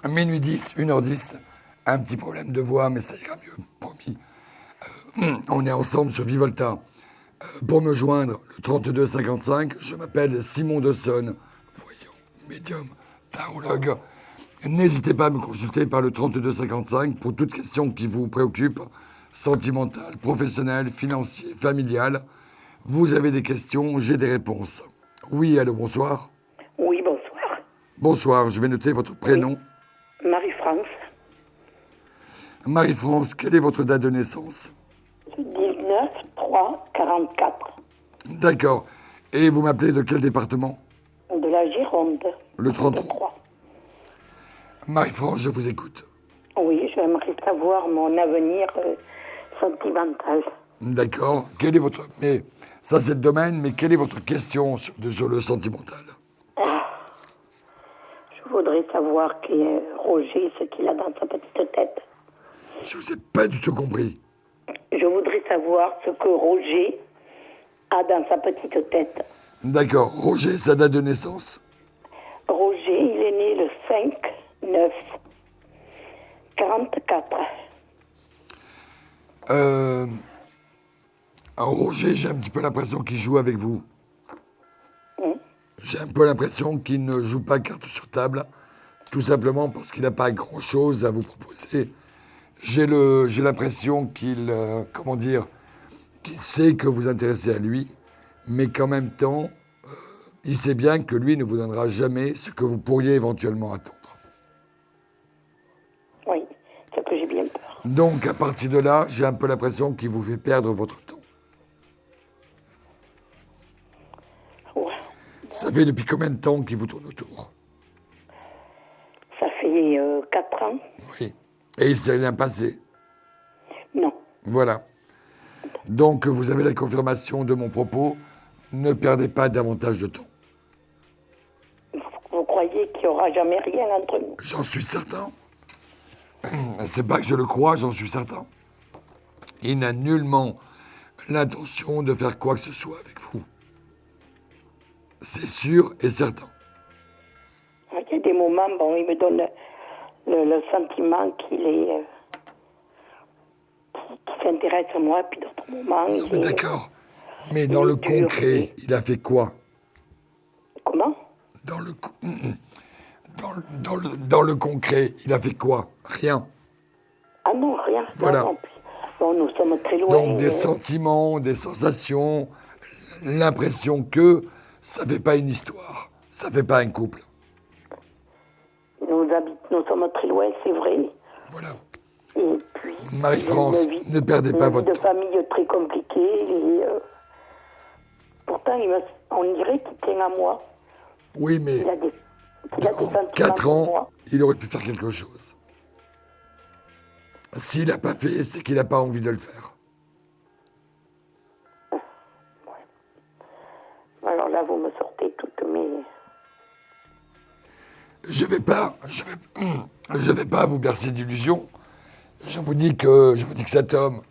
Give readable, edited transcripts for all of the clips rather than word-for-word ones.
minuit 10, 1h10. Un petit problème de voix, mais ça ira mieux, promis. On est ensemble sur Vivolta. Pour me joindre, le 32 55, je m'appelle Simon Dessonne, voyant, médium, tarologue. N'hésitez pas à me consulter par le 32 55 pour toute question qui vous préoccupe, sentimentale, professionnelle, financière, familiale. Vous avez des questions, j'ai des réponses. Oui, allô, bonsoir. Oui, bonsoir. Bonsoir, je vais noter votre prénom. Oui. Marie-France. Marie-France, quelle est votre date de naissance? 19-3-44. D'accord. Et vous m'appelez de quel département? De la Gironde. Le 33. Marie-France, je vous écoute. Oui, j'aimerais savoir mon avenir sentimental. D'accord. Quel est votre... Mais ça, c'est le domaine, mais quelle est votre question sur le sentimental? Je voudrais savoir qui est Roger, ce qu'il a dans sa petite tête. Je vous ai pas du tout compris. Je voudrais savoir ce que Roger a dans sa petite tête. D'accord. Roger, sa date de naissance? Roger, il est né le 5-9-44. Roger, j'ai un petit peu l'impression qu'il joue avec vous. J'ai un peu l'impression qu'il ne joue pas carte sur table, tout simplement parce qu'il n'a pas grand-chose à vous proposer. J'ai l'impression qu'il, qu'il sait que vous intéressez à lui, mais qu'en même temps, il sait bien que lui ne vous donnera jamais ce que vous pourriez éventuellement attendre. Oui, c'est ce que j'ai bien peur. Donc, à partir de là, j'ai un peu l'impression qu'il vous fait perdre votre temps. Ouais. Ça fait depuis combien de temps qu'il vous tourne autour? Ça fait 4 ans. Oui. Et il ne s'est rien passé? Non. Voilà. Donc, vous avez la confirmation de mon propos. Ne perdez pas davantage de temps. Vous croyez qu'il n'y aura jamais rien entre nous? J'en suis certain. C'est pas que je le crois, j'en suis certain. Il n'a nullement l'intention de faire quoi que ce soit avec vous. C'est sûr et certain. Il y a des moments, bon, il me donne le sentiment qu'il est... qui s'intéresse à moi, puis d'autres moments... Non, mais d'accord. Mais dans le concret, il a fait quoi? Comment? Dans le concret, il a fait quoi? Rien. Ah non, rien. Voilà. Non, bon, nous sommes très loin. Donc des sentiments, des sensations, l'impression que ça fait pas une histoire, ça fait pas un couple. Nous sommes très loin, c'est vrai. Voilà. Et puis... Marie-France, ne perdez pas votre temps. Une vie de famille très compliquée. Et, pourtant, on dirait qu'il tient à moi. Oui, mais Il a des sentiments 4 pour ans, moi. il aurait pu faire quelque chose. S'il n'a pas fait, c'est qu'il n'a pas envie de le faire. Alors là, vous me sortez toutes mes... Je vais pas vous bercer d'illusions. Je vous dis que cet homme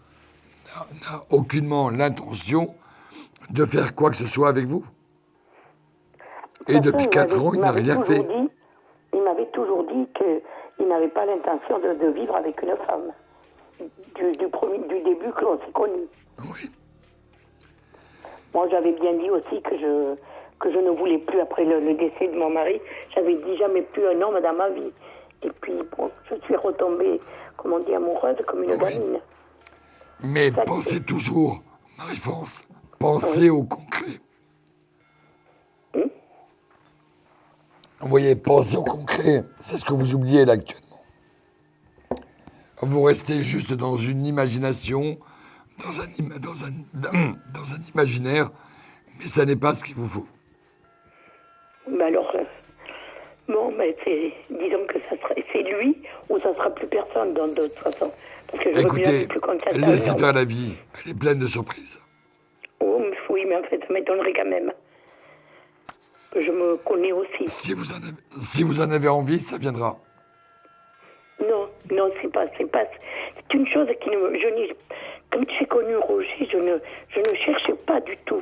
n'a aucunement l'intention de faire quoi que ce soit avec vous. Et depuis 4 ans, il n'a rien fait. Il m'avait toujours dit qu'il n'avait pas l'intention de vivre avec une femme. Du début que l'on s'est connus. Oui. Moi, j'avais bien dit aussi que je ne voulais plus, après le décès de mon mari, j'avais dit jamais plus un homme dans ma vie. Et puis, bon, je suis retombée, comme on dit, amoureuse, comme une gamine. Mais pensez toujours, Marie-France, pensez au concret. Vous voyez, pensez au concret, c'est ce que vous oubliez là actuellement. Vous restez juste dans une imagination, dans un imaginaire, mais ça n'est pas ce qu'il vous faut. Mais alors, bon, mais disons que c'est lui ou ça sera plus personne de toute façon. Parce que écoutez, plus confiance en laissez lui. faire la vie, elle est pleine de surprises. Oh, oui, mais en fait, ça m'étonnerait quand même. Je me connais aussi. Si vous en avez envie, ça viendra. Non, c'est une chose qui quand j'ai connu Roger, je ne cherchais pas du tout.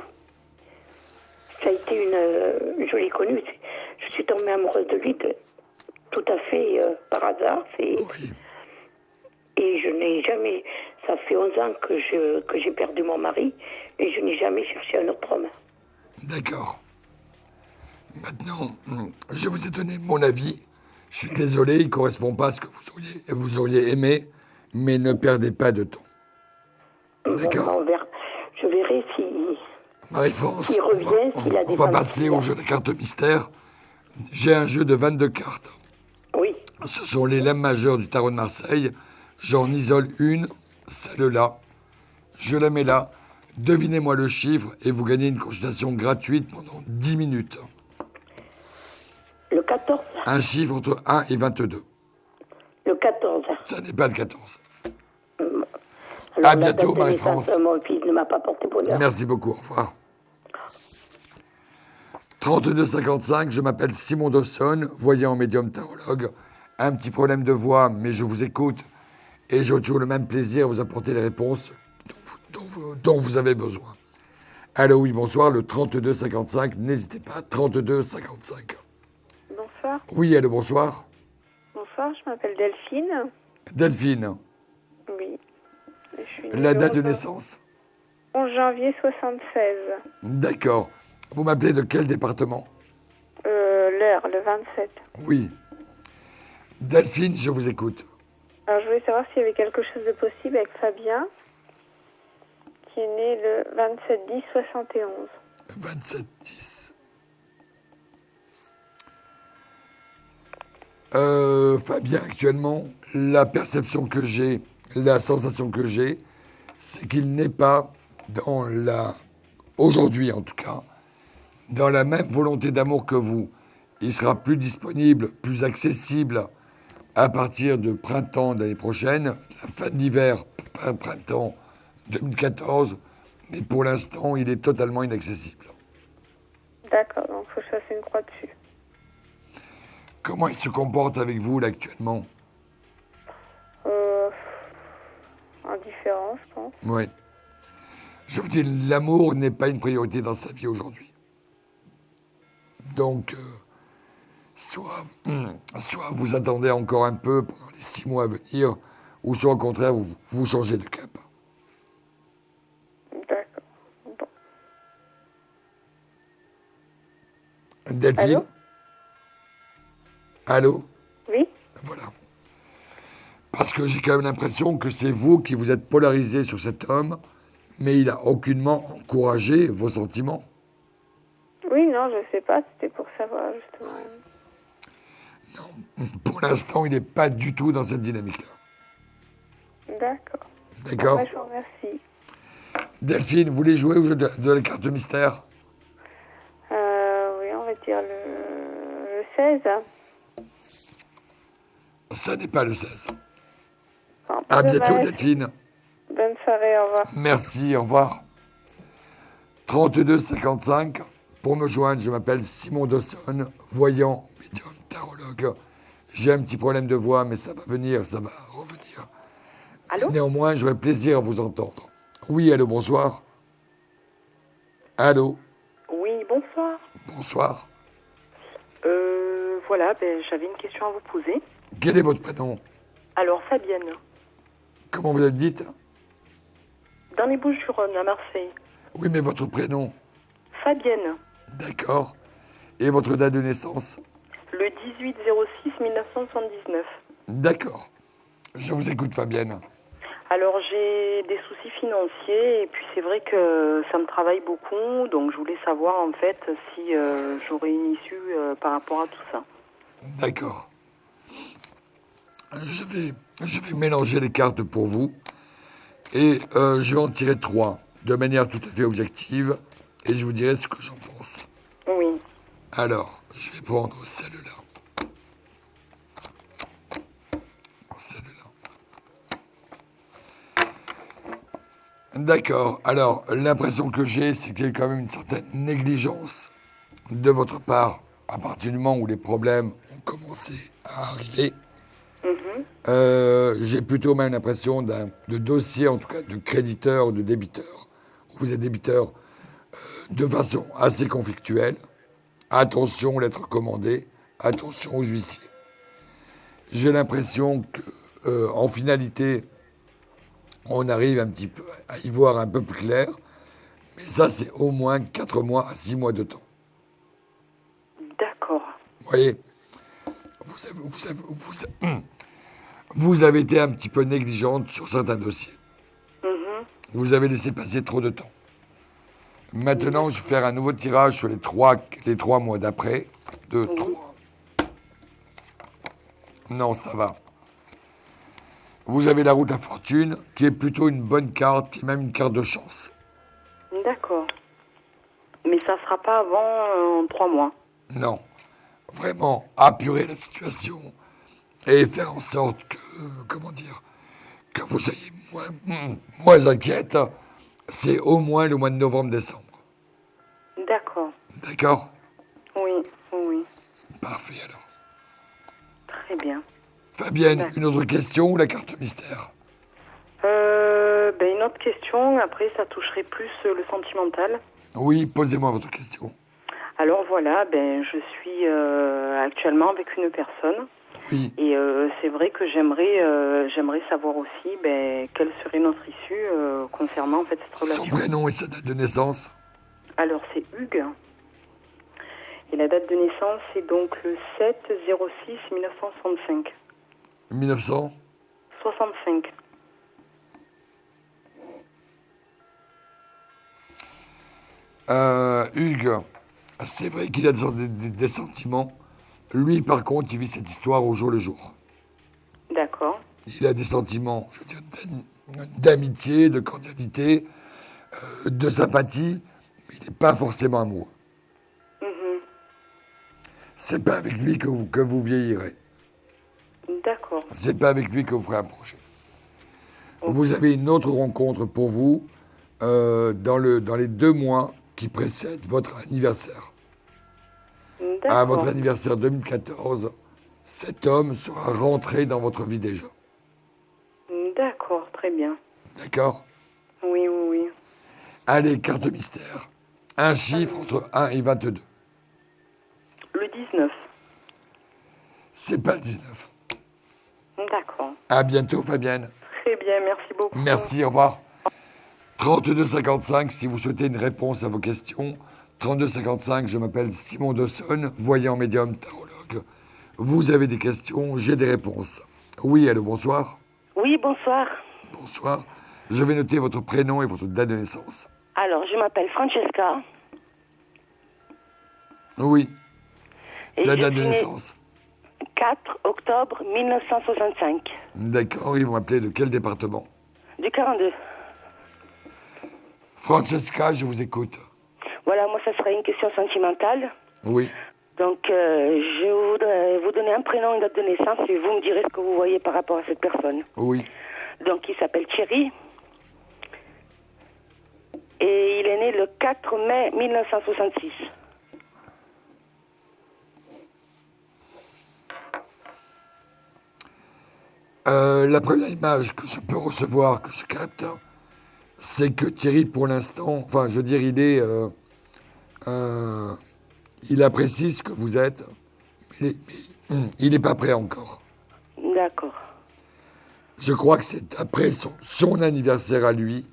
Ça a été je l'ai connu, je suis tombée amoureuse de lui tout à fait par hasard. Oui. Et je n'ai jamais... Ça fait 11 ans que j'ai perdu mon mari et je n'ai jamais cherché un autre homme. D'accord. Maintenant, je vous ai donné mon avis. Je suis désolé, il ne correspond pas à ce que vous auriez aimé, mais ne perdez pas de temps. D'accord. Je verrai si... Marie-France, s'il revient, s'il a des on va femmes passer qui au a. jeu de cartes mystère. J'ai un jeu de 22 cartes. Oui. Ce sont les lemmes majeurs du tarot de Marseille. J'en isole une, celle-là. Je la mets là. Devinez-moi le chiffre et vous gagnez une consultation gratuite pendant 10 minutes. Le 14. Un chiffre entre 1 et 22. Le 14. Ça n'est pas le 14. Alors, À bientôt, la date de naissance Marie-France. de mon fils ne m'a pas porté bonheur. Merci beaucoup, au revoir. 32,55, je m'appelle Simon Dawson, voyant médium tarologue. Un petit problème de voix, mais je vous écoute et j'ai toujours le même plaisir à vous apporter les réponses dont vous avez besoin. Allô, oui, bonsoir, le 32,55, n'hésitez pas, 32,55. Bonsoir. Oui, allô, bonsoir. Bonsoir, je m'appelle Delphine. Delphine, Oui. Je suis la date de numéro naissance. 11 janvier 76. D'accord. Vous m'appelez de quel département? L'heure, le 27. Oui. Delphine, je vous écoute. Alors, je voulais savoir s'il y avait quelque chose de possible avec Fabien, qui est né le 27-10-71. 27-10. Fabien, actuellement, la perception que j'ai, la sensation que j'ai, c'est qu'il n'est pas dans aujourd'hui en tout cas, dans la même volonté d'amour que vous. Il sera plus disponible, plus accessible à partir de printemps de l'année prochaine, la fin de l'hiver, printemps 2014, mais pour l'instant, il est totalement inaccessible. D'accord, donc il faut que je fasse une croix dessus. Comment il se comporte avec vous, là, actuellement? Indifférent, je pense. Oui. Je vous dis, l'amour n'est pas une priorité dans sa vie aujourd'hui. Donc, soit vous attendez encore un peu pendant les 6 mois à venir, ou soit au contraire, vous changez de cap. D'accord. Bon. Delphine? Allô? Oui. Voilà. Parce que j'ai quand même l'impression que c'est vous qui vous êtes polarisé sur cet homme, mais il n'a aucunement encouragé vos sentiments. Oui, non, je sais pas, c'était pour savoir, justement. Non, pour l'instant, il n'est pas du tout dans cette dynamique-là. D'accord. D'accord? Bon, je vous remercie. Delphine, vous voulez jouer au jeu de la carte mystère? Oui, on va dire le 16. Ça n'est pas le 16. Bon, À bientôt, dommage. Delphine. Bonne soirée, au revoir. Merci, au revoir. 32,55. Pour me joindre, je m'appelle Simon Dawson, voyant, médium, tarologue. J'ai un petit problème de voix, mais ça va venir, ça va revenir. Allô? Néanmoins, j'aurai plaisir à vous entendre. Oui, allô, bonsoir. Allô, Oui, bonsoir. bonsoir. Voilà, j'avais une question à vous poser. Quel est votre prénom? Alors, Fabienne, Comment vous êtes dites? dans les Bouches-du-Rhône, à Marseille. Oui, mais votre prénom. Fabienne, D'accord. Et votre date de naissance? le 18-06-1979. D'accord. Je vous écoute, Fabienne. Alors, j'ai des soucis financiers et puis c'est vrai que ça me travaille beaucoup. Donc, je voulais savoir, en fait, si j'aurais une issue par rapport à tout ça. D'accord. Je vais mélanger les cartes pour vous et je vais en tirer 3 de manière tout à fait objective et je vous dirai ce que j'en pense. Oui. Alors, je vais prendre celle-là. Celle-là. D'accord. Alors, l'impression que j'ai, c'est qu'il y a quand même une certaine négligence de votre part à partir du moment où les problèmes ont commencé à arriver. J'ai plutôt même l'impression de dossier, en tout cas de créditeur ou de débiteur. Vous êtes débiteur de façon assez conflictuelle. Attention aux lettres commandées, attention aux huissiers. j'ai l'impression que, en finalité, on arrive un petit peu à y voir un peu plus clair. Mais ça, c'est au moins 4 mois à 6 mois de temps. D'accord. Vous voyez, vous avez été un petit peu négligente sur certains dossiers. Vous avez laissé passer trop de temps. Maintenant, je vais faire un nouveau tirage sur les 3 mois d'après. 2, 3. Non, ça va. Vous avez la route à fortune, qui est plutôt une bonne carte, qui est même une carte de chance. D'accord. Mais ça ne sera pas avant 3 mois. Non. Vraiment, apurer la situation et faire en sorte que, que vous soyez moins inquiète, c'est au moins le mois de novembre-décembre. D'accord. D'accord? Oui, oui. Parfait alors. Très bien. Fabienne, D'accord. une autre question ou la carte mystère? Une autre question, après ça toucherait plus le sentimental. Oui, posez-moi votre question. Alors voilà, je suis actuellement avec une personne. Oui. Et c'est vrai que j'aimerais savoir aussi quelle serait notre issue concernant en fait cette relation. Son prénom et sa date de naissance? Alors c'est Hugues. Et la date de naissance c'est donc le 7-06-1965. 1900? 65. Hugues, c'est vrai qu'il a des sentiments. Lui, par contre, il vit cette histoire au jour le jour. D'accord. Il a des sentiments, je veux dire, d'amitié, de cordialité, de sympathie, mais il n'est pas forcément amoureux. C'est pas avec lui que vous vieillirez. D'accord. C'est pas avec lui que vous ferez un projet. Vous avez une autre rencontre pour vous dans les 2 mois qui précèdent votre anniversaire. D'accord. À votre anniversaire 2014, cet homme sera rentré dans votre vie déjà. D'accord, très bien. D'accord? Oui, oui, oui. Allez, carte mystère. Un chiffre entre 1 et 22. Le 19. C'est pas le 19. D'accord. À bientôt, Fabienne. Très bien, merci beaucoup. Merci, au revoir. 32,55 si vous souhaitez une réponse à vos questions. 32,55, je m'appelle Simon Dawson, voyant médium tarologue. Vous avez des questions, j'ai des réponses. Oui, allô, bonsoir. Oui, bonsoir. Bonsoir. Je vais noter votre prénom et votre date de naissance. Alors, je m'appelle Francesca. Oui. Et La je date de suis née naissance. 4 octobre 1965. D'accord, ils vont appeler de quel département? Du 42. Francesca, je vous écoute. Voilà, moi, ça serait une question sentimentale. Oui. Donc, je voudrais vous donner un prénom, une date de naissance, et vous me direz ce que vous voyez par rapport à cette personne. Oui. Donc, il s'appelle Thierry. Et il est né le 4 mai 1966. La première image que je peux recevoir, que je capte, c'est que Thierry, pour l'instant, enfin, je veux dire, il apprécie ce que vous êtes, mais il n'est pas prêt encore. D'accord. Je crois que c'est après son anniversaire à lui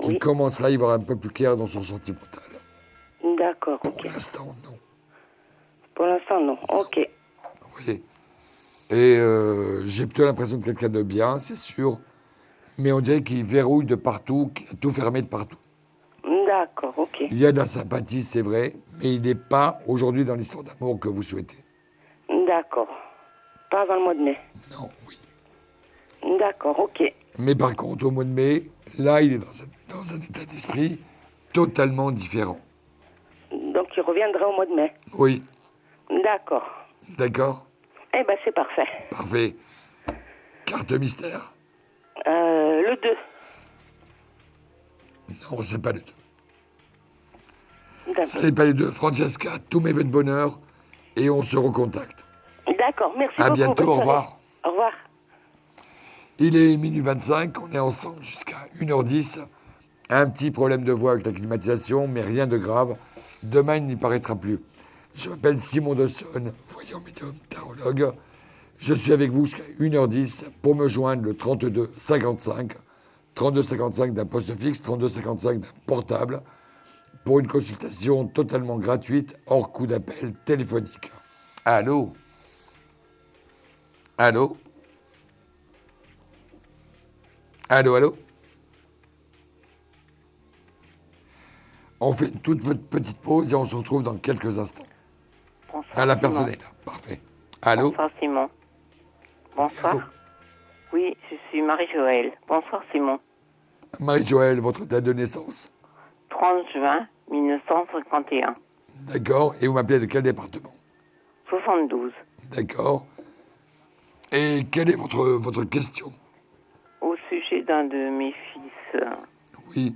qu'il commencera à y voir un peu plus clair dans son sentimental. D'accord, Pour ok. l'instant, non. Pour l'instant, non. Ok. Vous voyez. Et j'ai plutôt l'impression de quelqu'un de bien, c'est sûr, mais on dirait qu'il verrouille de partout, qu'il a tout fermé de partout. D'accord, ok. Il y a de la sympathie, c'est vrai, mais il n'est pas aujourd'hui dans l'histoire d'amour que vous souhaitez. D'accord. Pas avant le mois de mai. Non, oui. D'accord, ok. Mais par contre, au mois de mai, là, il est dans un état d'esprit totalement différent. Donc, il reviendra au mois de mai. Oui. D'accord. D'accord? Eh ben, c'est parfait. Parfait. Carte mystère? Le 2. Non, c'est pas le 2. D'accord. Ça n'est pas le 2. Francesca, tous mes vœux de bonheur et on se recontacte. D'accord, merci À beaucoup. bientôt, bonne au soirée. revoir. Au revoir. Il est minuit 25, on est ensemble jusqu'à 1h10. Un petit problème de voix avec la climatisation, mais rien de grave. Demain, il n'y paraîtra plus. Je m'appelle Simon Dawson, voyant médium tarologue. Je suis avec vous jusqu'à 1h10 pour me joindre le 32 55 d'un poste fixe, 32 55 d'un portable, pour une consultation totalement gratuite, hors coût d'appel téléphonique. Allô? Allô? Allô, allô? On fait une toute petite pause et on se retrouve dans quelques instants. Bonsoir, Ah, la Simon. personne est là, parfait. Allô? Bonsoir, Simon. Bonsoir. Allô? Oui, je suis Marie-Joëlle. Bonsoir, Simon. Marie-Joëlle, votre date de naissance? 30 juin 1951. D'accord. Et vous m'appelez de quel département? 72. D'accord. Et quelle est votre question? Au sujet d'un de mes fils, Oui.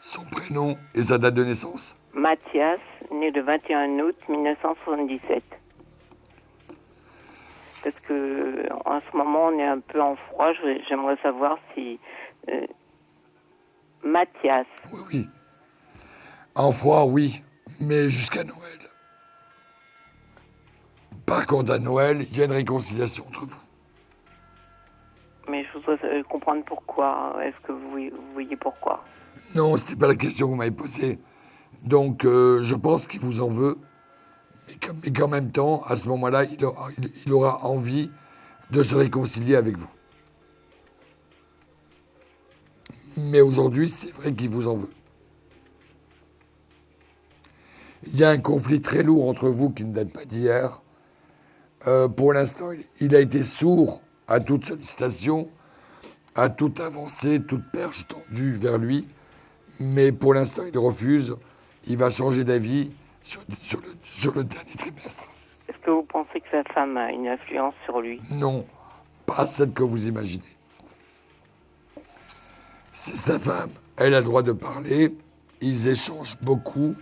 Son prénom et sa date de naissance? Mathias, né le 21 août 1977. Parce que en ce moment, on est un peu en froid. J'aimerais savoir si Mathias, Oui, oui. En froid, oui, mais jusqu'à Noël. Par contre, à Noël, il y a une réconciliation entre vous. mais je voudrais comprendre pourquoi. Est-ce que vous voyez pourquoi? Non, ce n'était pas la question que vous m'avez posée. Donc, je pense qu'il vous en veut, mais qu'en même temps, à ce moment-là, il aura envie de se réconcilier avec vous. Mais aujourd'hui, c'est vrai qu'il vous en veut. Il y a un conflit très lourd entre vous qui ne date pas d'hier. Pour l'instant, il a été sourd à toute sollicitation, à toute avancée, toute perche tendue vers lui. Mais pour l'instant, il refuse. Il va changer d'avis sur le dernier trimestre. Est-ce que vous pensez que sa femme a une influence sur lui? Non, pas celle que vous imaginez. C'est sa femme. Elle a le droit de parler. Ils échangent beaucoup.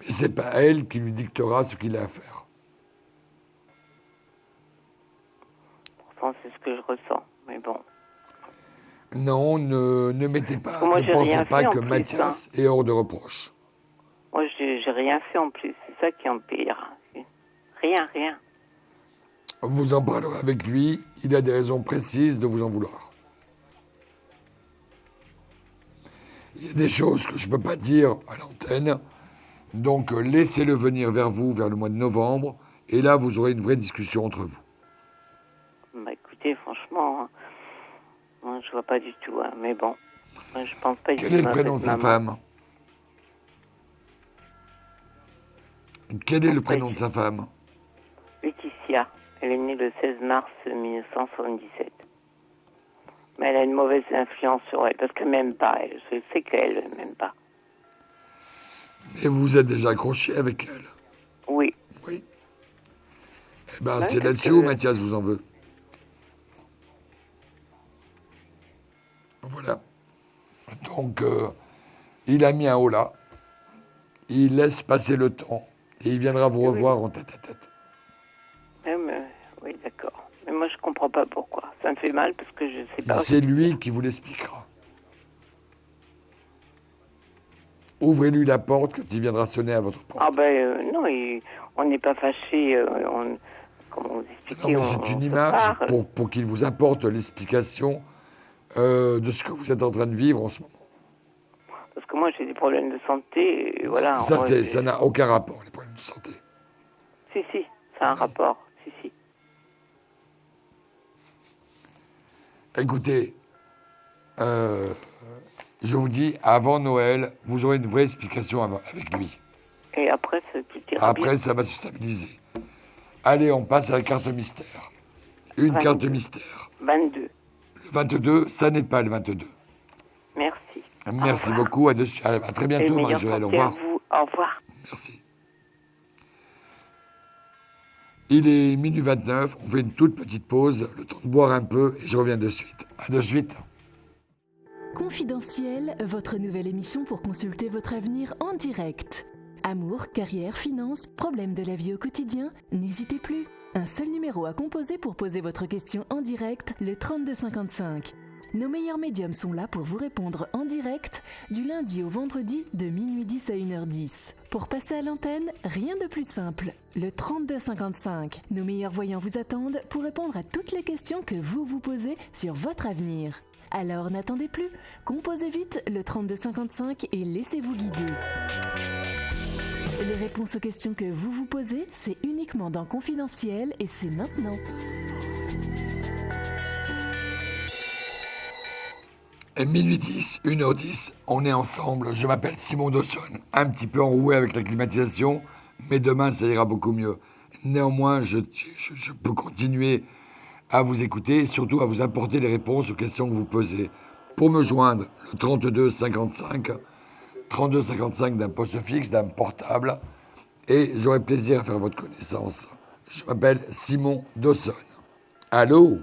Mais c'est pas elle qui lui dictera ce qu'il a à faire. Pourtant, c'est ce que je ressens. Mais bon. Non, ne mettez pas, Moi, ne j'ai pensez rien pas fait en que plus, Mathias est hors de reproche. Moi, j'ai rien fait en plus. C'est ça qui empire. Rien. Vous en parlerez avec lui. Il a des raisons précises de vous en vouloir. Il y a des choses que je ne peux pas dire à l'antenne. Donc, laissez-le venir vers vous vers le mois de novembre. Et là, vous aurez une vraie discussion entre vous. Bah écoutez, franchement, moi, je vois pas du tout. Hein, mais bon, moi, je pense pas. Quel est le prénom de sa femme? Quel est le prénom de sa femme? Laetitia. Elle est née le 16 mars 1977. Mais elle a une mauvaise influence sur elle, parce qu'elle m'aime pas. Elle. Je sais qu'elle m'aime pas. Et vous êtes déjà accroché avec elle? Oui. Oui. Eh bien, Ouais, c'est parce là-dessus que- où Mathias vous en veut. Voilà. Donc, il a mis un haut là. Il laisse passer le temps. Et il viendra vous revoir en tête à tête. Oui, d'accord. Mais moi, je comprends pas pourquoi. Ça me fait mal, parce que je sais pas. C'est lui qui vous l'expliquera. Ouvrez-lui la porte quand il viendra sonner à votre porte. Ah ben non, on n'est pas fâchés. Comment vous expliquer? Non, mais c'est une se image parle. pour qu'il vous apporte l'explication de ce que vous êtes en train de vivre en ce moment. Parce que moi, j'ai des problèmes de santé. Et voilà. Ça, moi, ça n'a aucun rapport, les problèmes de santé. Si, ça a un rapport. Si. Écoutez, je vous dis, avant Noël, vous aurez une vraie explication avec lui. Et après, c'est plus terrible. Après, ça va se stabiliser. Allez, on passe à la carte mystère. Une 22. carte mystère. 22. Le 22, ça n'est pas le 22. Merci. Merci Au revoir. beaucoup. À très Et bientôt, meilleure Marie-Joëlle. Au santé à revoir. vous. Au revoir. Merci. Il est minuit 29. On fait une toute petite pause, le temps de boire un peu, et je reviens de suite. À de suite. Confidentiel, votre nouvelle émission pour consulter votre avenir en direct. Amour, carrière, finances, problèmes de la vie au quotidien, n'hésitez plus. Un seul numéro à composer pour poser votre question en direct, le 3255. Nos meilleurs médiums sont là pour vous répondre en direct du lundi au vendredi de minuit 10 à 1h10. Pour passer à l'antenne, rien de plus simple. Le 3255. Nos meilleurs voyants vous attendent pour répondre à toutes les questions que vous vous posez sur votre avenir. Alors n'attendez plus, composez vite le 3255 et laissez-vous guider. Les réponses aux questions que vous vous posez, c'est uniquement dans Confidentiel et c'est maintenant. Et minuit 10, 1h10, on est ensemble. Je m'appelle Simon Dawson, un petit peu enroué avec la climatisation, mais demain ça ira beaucoup mieux. Néanmoins, je peux continuer à vous écouter et surtout à vous apporter les réponses aux questions que vous posez. Pour me joindre, le 3255 d'un poste fixe, d'un portable, et j'aurai plaisir à faire votre connaissance. Je m'appelle Simon Dawson. Allô ?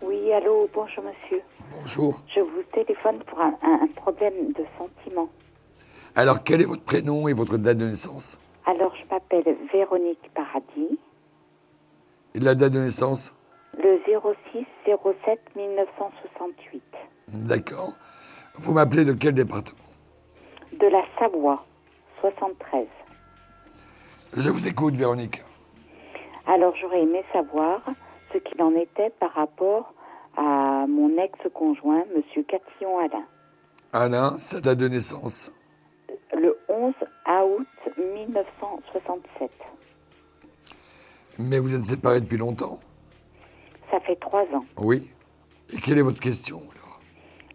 Oui, allô, bonjour monsieur. Bonjour. Je vous téléphone pour un problème de sentiment. Alors, quel est votre prénom et votre date de naissance ? Alors, je m'appelle Véronique Paradis. Et la date de naissance ? Le 06-07 1968. D'accord. Vous m'appelez de quel département ? De la Savoie, 73. Je vous écoute, Véronique. Alors, j'aurais aimé savoir ce qu'il en était par rapport à mon ex-conjoint, monsieur Catillon Alain. Alain, sa date de naissance ? Le 11 août 1967. Mais vous êtes séparés depuis longtemps ? Ça fait 3 ans. Oui. Et quelle est votre question, alors ?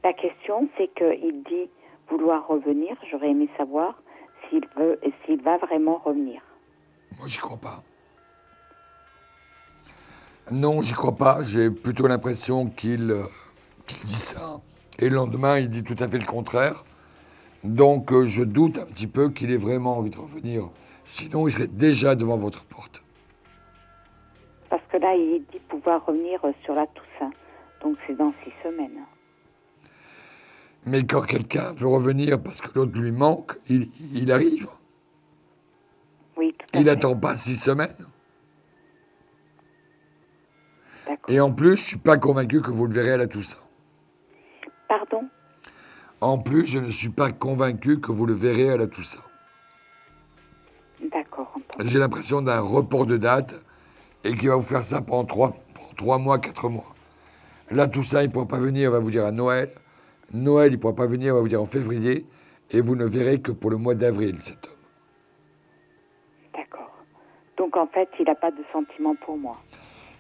La question, c'est qu'il dit vouloir revenir. J'aurais aimé savoir s'il va vraiment revenir. Moi, j'y crois pas. Non, j'y crois pas. J'ai plutôt l'impression qu'il dit ça. Et le lendemain, il dit tout à fait le contraire. Donc, je doute un petit peu qu'il ait vraiment envie de revenir. Sinon, il serait déjà devant votre porte. Parce que là, il dit pouvoir revenir sur la Toussaint. Donc, c'est dans 6 semaines. Mais quand quelqu'un veut revenir parce que l'autre lui manque, il arrive. Oui, tout à fait. Il n'attend pas 6 semaines. D'accord. Et en plus, je ne suis pas convaincu que vous le verrez à la Toussaint. Pardon ? En plus, je ne suis pas convaincu que vous le verrez à la Toussaint. D'accord, entendu. J'ai l'impression d'un report de date et qu'il va vous faire ça pendant 3 mois, 4 mois. La Toussaint, il ne pourra pas venir, il va vous dire à Noël. Noël, il ne pourra pas venir, il va vous dire en février. Et vous ne verrez que pour le mois d'avril, cet homme. D'accord. Donc, en fait, il n'a pas de sentiment pour moi.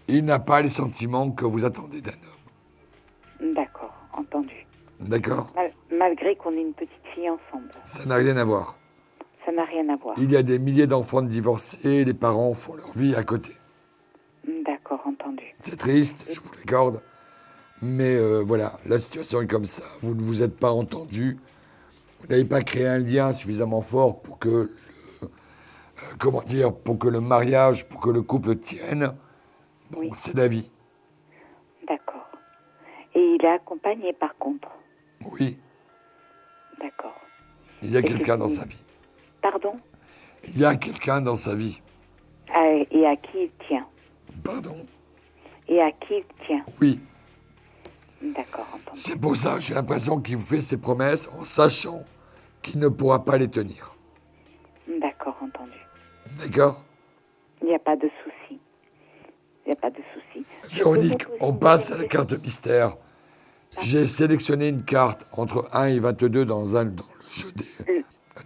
Il n'a pas les sentiments que vous attendez d'un homme. D'accord, entendu. D'accord ? Malgré qu'on ait une petite fille ensemble. Ça n'a rien à voir. Ça n'a rien à voir. Il y a des milliers d'enfants divorcés, les parents font leur vie à côté. D'accord, entendu. C'est triste, je vous l'accorde. Mais voilà, la situation est comme ça. Vous ne vous êtes pas entendus. Vous n'avez pas créé un lien suffisamment fort pour que pour que le mariage, pour que le couple tienne. Bon, Oui. C'est la vie. D'accord. Et il est accompagné, par contre. Oui, D'accord. il y a Et quelqu'un c'est- dans sa vie. Pardon ? Il y a quelqu'un dans sa vie. Et à qui il tient ? Pardon ? Et à qui il tient ? Oui. D'accord, entendu. C'est pour ça que j'ai l'impression qu'il vous fait ses promesses en sachant qu'il ne pourra pas les tenir. D'accord, entendu. D'accord ? Il n'y a pas de souci. Il n'y a pas de souci. Véronique, on passe à la carte mystère. J'ai sélectionné une carte entre 1 et 22 dans le jeu du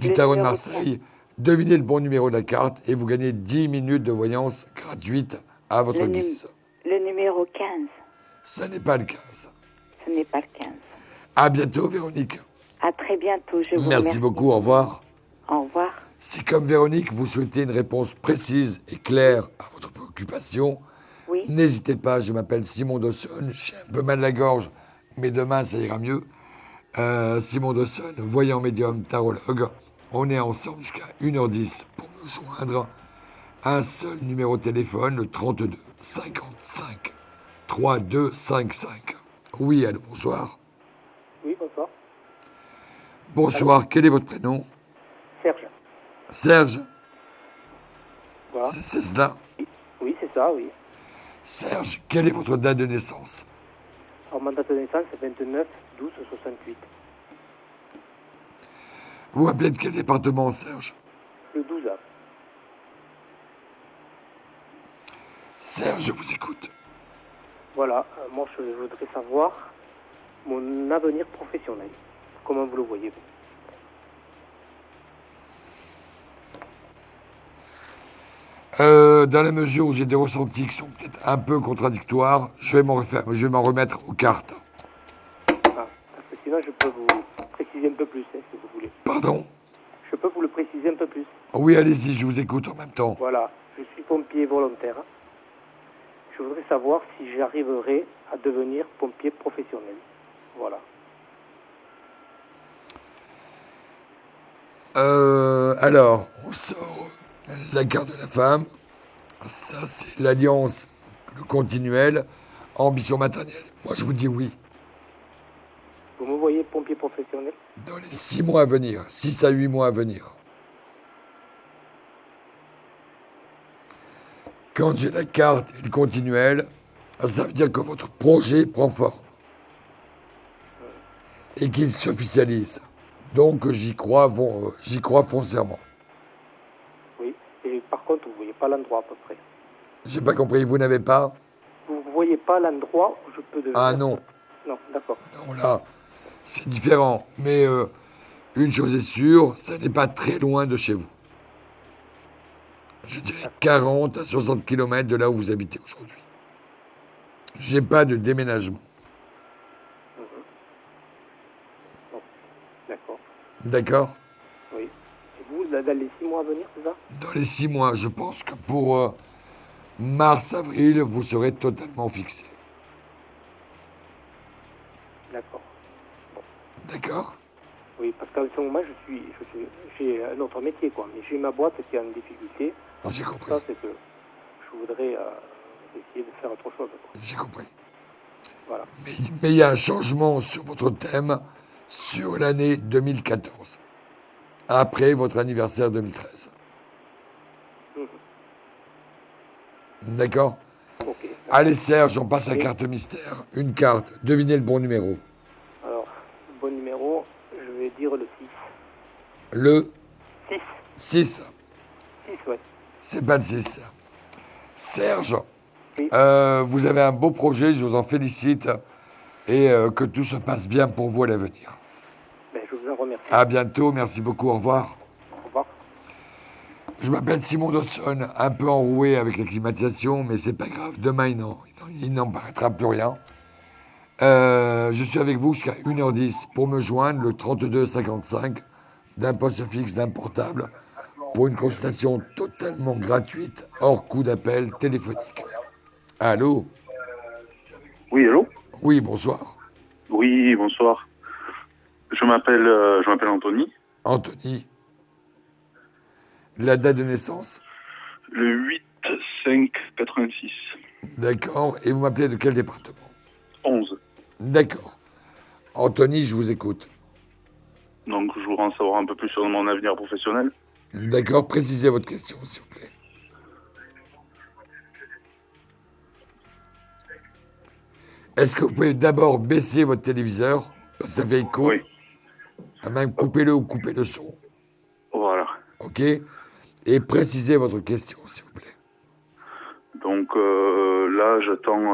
le tarot de numéro Marseille. Devinez le bon numéro de la carte et vous gagnez 10 minutes de voyance gratuite à votre Le guise. Le numéro 15. Ça n'est pas le 15. Ce n'est pas le 15. À bientôt, Véronique. À très bientôt. Je vous Merci remercie. beaucoup, au revoir. Au revoir. Si comme Véronique, vous souhaitez une réponse précise et claire à votre préoccupation, Oui. n'hésitez pas, je m'appelle Simon Dawson, j'ai un peu mal à la gorge, mais demain ça ira mieux. Simon Dawson, voyant médium, tarologue. On est ensemble jusqu'à 1h10 pour me joindre. Un seul numéro de téléphone, le 32 55 3255. Oui, allô, bonsoir. Oui, bonsoir. Bonsoir, quel est votre prénom? Serge. Serge? Voilà. C'est cela? Oui, c'est ça, oui. Serge, quelle est votre date de naissance? Alors, ma date de naissance, c'est 29 12 68. Vous appelez de quel département, Serge? Le 12 A. Serge, je vous écoute. Voilà, moi je voudrais savoir mon avenir professionnel. Comment vous le voyez, vous? Dans la mesure où j'ai des ressentis qui sont peut-être un peu contradictoires, je vais m'en remettre aux cartes. Ah, parce que sinon je peux vous préciser un peu plus, si vous voulez. Pardon? Je peux vous le préciser un peu plus. Oui, allez-y, je vous écoute en même temps. Voilà, je suis pompier volontaire. Je voudrais savoir si j'arriverai à devenir pompier professionnel. Voilà. Alors, on sort la carte de la femme. Ça, c'est l'alliance, le continuel, ambition maternelle. Moi, je vous dis oui. Vous me voyez pompier professionnel? Dans les 6 mois à venir, 6 à 8 mois à venir. Quand j'ai la carte et le continuel, ça veut dire que votre projet prend forme et qu'il s'officialise. Donc j'y crois foncièrement. Oui, et par contre, vous ne voyez pas l'endroit à peu près. J'ai pas compris, vous n'avez pas? Vous ne voyez pas l'endroit où je peux devenir? Ah non. Non, d'accord. Non, là, c'est différent. Mais une chose est sûre, ça n'est pas très loin de chez vous. Je dirais 40 à 60 km de là où vous habitez aujourd'hui. J'ai pas de déménagement. Bon, d'accord. D'accord? Oui. Et vous, là, dans les 6 mois à venir, c'est ça? Dans les 6 mois, je pense que pour mars-avril, vous serez totalement fixé. D'accord. D'accord? Oui, parce qu'en ce moment, j'ai un autre métier, quoi. Mais j'ai ma boîte qui est en difficulté. Ah, j'ai compris. Ça, c'est que je voudrais essayer de faire autre chose, quoi. J'ai compris. Voilà. Mais il y a un changement sur votre thème sur l'année 2014, après votre anniversaire 2013. D'accord? Ok. Allez Serge, on passe à la carte mystère. Une carte, devinez le bon numéro. Alors, le bon numéro, je vais dire le 6. Le 6. 6. 6, ouais. C'est pas le 6. Serge, Oui. vous avez un beau projet, je vous en félicite. Et que tout se passe bien pour vous à l'avenir. Ben, je vous en remercie. À bientôt, merci beaucoup, au revoir. Au revoir. Je m'appelle Simon Dodson, un peu enroué avec la climatisation, mais c'est pas grave. Demain, il n'en paraîtra plus rien. Je suis avec vous jusqu'à 1h10 pour me joindre, le 32 55, d'un poste fixe, d'un portable, pour une consultation totalement gratuite, hors coût d'appel téléphonique. Allô? Oui, allô? Oui, bonsoir. Oui, bonsoir. Je m'appelle Anthony. Anthony. La date de naissance? Le 8-5-86. D'accord. Et vous m'appelez de quel département? 11. D'accord. Anthony, je vous écoute. Donc, je voudrais en savoir un peu plus sur mon avenir professionnel. D'accord. Précisez votre question, s'il vous plaît. Est-ce que vous pouvez d'abord baisser votre téléviseur? Parce que ça fait écho. Oui. Même coupez-le ou coupez le son. Voilà. OK? Et précisez votre question, s'il vous plaît. Donc, là, j'attends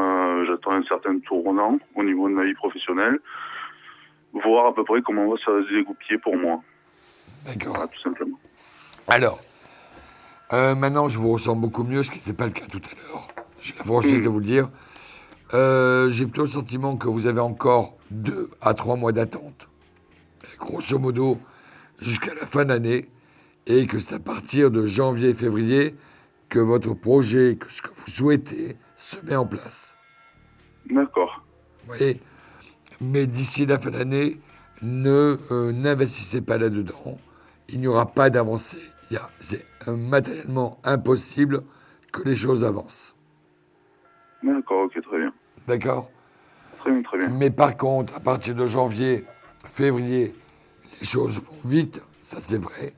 un certain tournant au niveau de ma vie professionnelle. Voir à peu près comment ça va se dégoupiller pour moi. D'accord. Voilà, tout simplement. Alors, maintenant, je vous ressens beaucoup mieux, ce qui n'était pas le cas tout à l'heure. J'ai la franchise de vous le dire. J'ai plutôt le sentiment que vous avez encore 2 à 3 mois d'attente, grosso modo, jusqu'à la fin de l'année, et que c'est à partir de janvier et février que votre projet, que ce que vous souhaitez, se met en place. D'accord. Vous voyez? Mais d'ici la fin de l'année, n'investissez pas là-dedans. Il n'y aura pas d'avancée. C'est matériellement impossible que les choses avancent. D'accord, ok, très bien. D'accord? Très bien, très bien. Mais par contre, à partir de janvier, février, les choses vont vite, ça c'est vrai.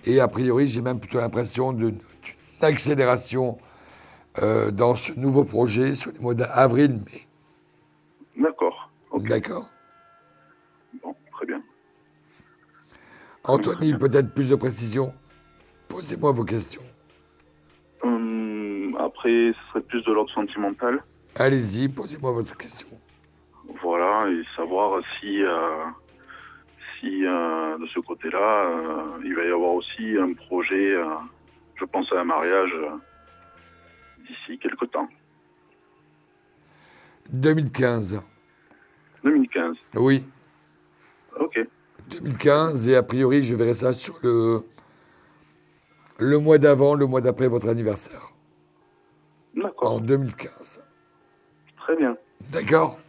Et a priori, j'ai même plutôt l'impression d'une accélération dans ce nouveau projet sur les mois d'avril-mai. D'accord. Ok. D'accord. Bon, très bien. Anthony, peut-être plus de précision. Posez-moi vos questions. Après, ce serait plus de l'ordre sentimental. Allez-y, posez-moi votre question. Voilà, et savoir si de ce côté-là, il va y avoir aussi un projet, je pense à un mariage d'ici quelque temps. 2015. 2015. Oui. Ok. 2015, et a priori, je verrai ça sur le mois d'avant, le mois d'après votre anniversaire. D'accord. En 2015. Très bien. D'accord.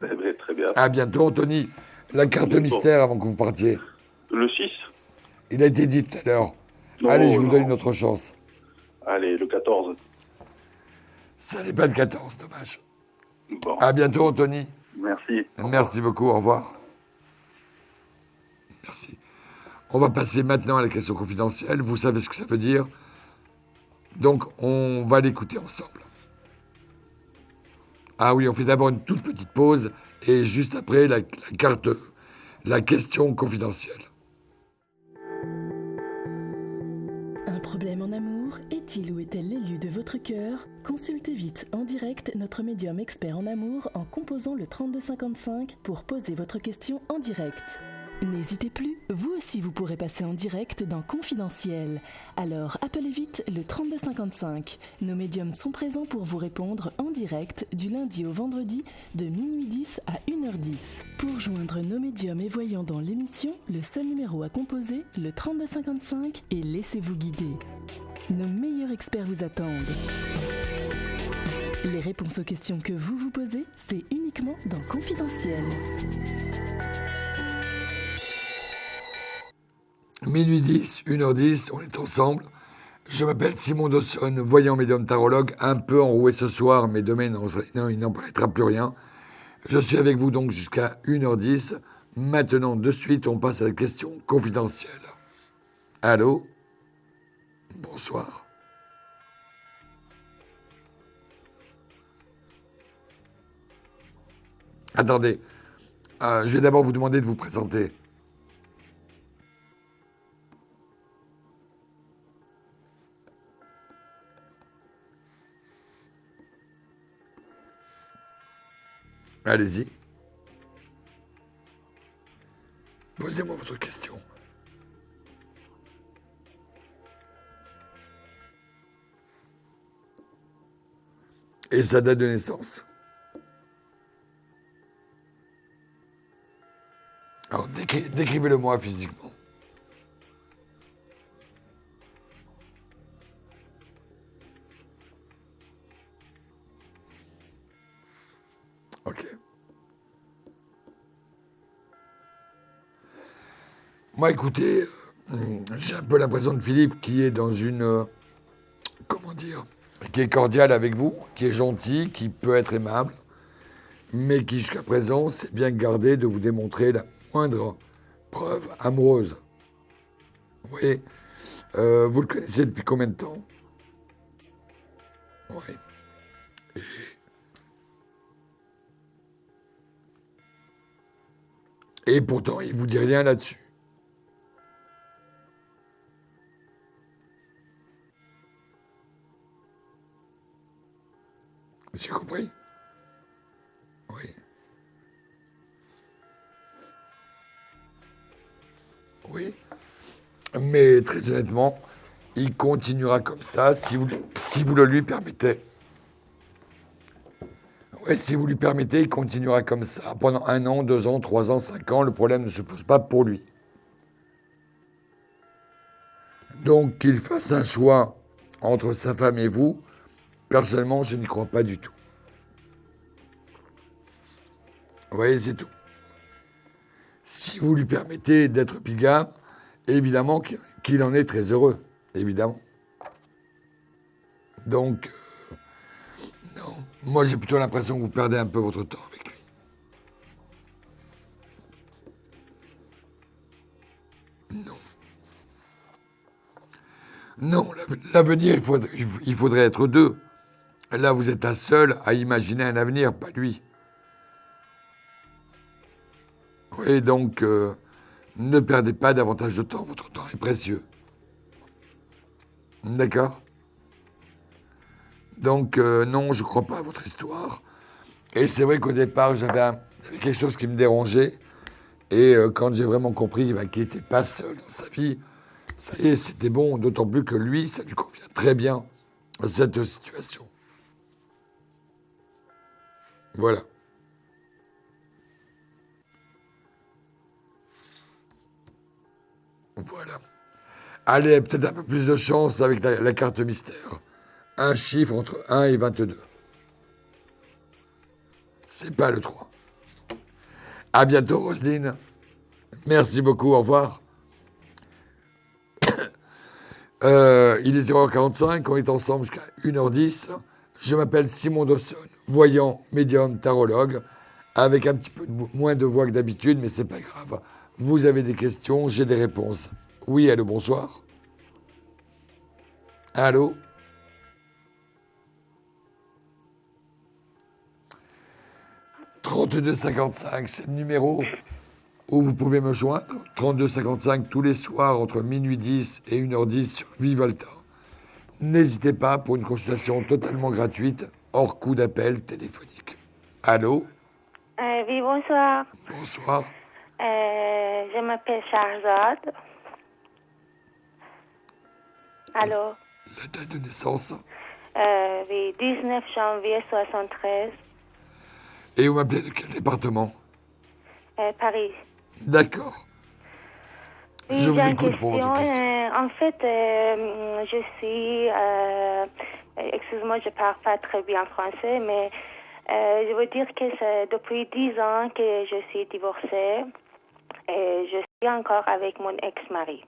Eh bien, très bien. À bientôt, Anthony. La carte Bientôt. mystère avant que vous partiez. Le 6. Il a été dit tout à l'heure. Non, Allez, je vous non. donne une autre chance. Allez, le 14. Ça n'est pas le 14, dommage. Bon. À bientôt, Anthony. Merci. Merci beaucoup, au revoir. Merci. On va passer maintenant à la question confidentielle. Vous savez ce que ça veut dire. Donc, on va l'écouter ensemble. Ah oui, on fait d'abord une toute petite pause et juste après, la question confidentielle. Un problème en amour est-il ou est-elle l'élu de votre cœur? Consultez vite en direct notre médium expert en amour en composant le 3255 pour poser votre question en direct. N'hésitez plus, vous aussi vous pourrez passer en direct dans Confidentiel. Alors appelez vite le 3255. Nos médiums sont présents pour vous répondre en direct du lundi au vendredi de minuit 10 à 1h10. Pour joindre nos médiums et voyants dans l'émission, le seul numéro à composer, le 3255, et laissez-vous guider. Nos meilleurs experts vous attendent. Les réponses aux questions que vous vous posez, c'est uniquement dans Confidentiel. Minuit 10, 1h10, on est ensemble. Je m'appelle Simon Dawson, voyant médium tarologue, un peu enroué ce soir, mais demain, non, il n'en paraîtra plus rien. Je suis avec vous donc jusqu'à 1h10. Maintenant, de suite, on passe à la question confidentielle. Allô? Bonsoir. Attendez, je vais d'abord vous demander de vous présenter. Allez-y. Posez-moi votre question. Et sa date de naissance. Alors, décrivez-le-moi physiquement. Ok. Moi, écoutez, j'ai un peu l'impression de Philippe qui est dans une... comment dire, qui est cordial avec vous, qui est gentil, qui peut être aimable, mais qui, jusqu'à présent, s'est bien gardé de vous démontrer la moindre preuve amoureuse. Vous voyez, vous le connaissez depuis combien de temps? Oui. Et pourtant, il ne vous dit rien là-dessus. J'ai compris. Oui. Oui. Mais très honnêtement, il continuera comme ça si vous le lui permettez. Oui, si vous lui permettez, il continuera comme ça pendant 1 an, 2 ans, 3 ans, 5 ans. Le problème ne se pose pas pour lui. Donc, qu'il fasse un choix entre sa femme et vous, personnellement, je n'y crois pas du tout. Vous voyez, c'est tout. Si vous lui permettez d'être bigame, évidemment qu'il en est très heureux, évidemment. Donc, non. Moi, j'ai plutôt l'impression que vous perdez un peu votre temps avec lui. Non. Non, l'avenir, il faudrait être deux. Là, vous êtes un seul à imaginer un avenir, pas lui. Oui, donc ne perdez pas davantage de temps, votre temps est précieux. D'accord? Donc non, je ne crois pas à votre histoire. Et c'est vrai qu'au départ, j'avais quelque chose qui me dérangeait. Et quand j'ai vraiment compris qu'il n'était pas seul dans sa vie, ça y est, c'était bon. D'autant plus que lui, ça lui convient très bien, cette situation. Voilà. Voilà. Allez, peut-être un peu plus de chance avec la carte mystère. Un chiffre entre 1 et 22. C'est pas le 3. À bientôt, Roselyne. Merci beaucoup, au revoir. Il est 0h45, on est ensemble jusqu'à 1h10. Je m'appelle Simon Dawson, voyant, médium, tarologue, avec un petit peu moins de voix que d'habitude, mais c'est pas grave. Vous avez des questions, j'ai des réponses. Oui, allô, bonsoir. Allô? « 3255, c'est le numéro où vous pouvez me joindre. 3255 tous les soirs entre minuit 10 et 1h10 sur Vivolta. N'hésitez pas pour une consultation totalement gratuite, hors coût d'appel téléphonique. Allô? Oui, bonsoir. Bonsoir. Je m'appelle Charlotte. Allô? La date de naissance? Oui, 19 janvier 73. Et vous m'appelez de quel département? Paris. D'accord. Oui, Je vous j'ai une écoute pour votre question. En fait, je suis... excuse-moi, je parle pas très bien français, mais je veux dire que c'est depuis 10 ans que je suis divorcée et je suis encore avec mon ex-mari.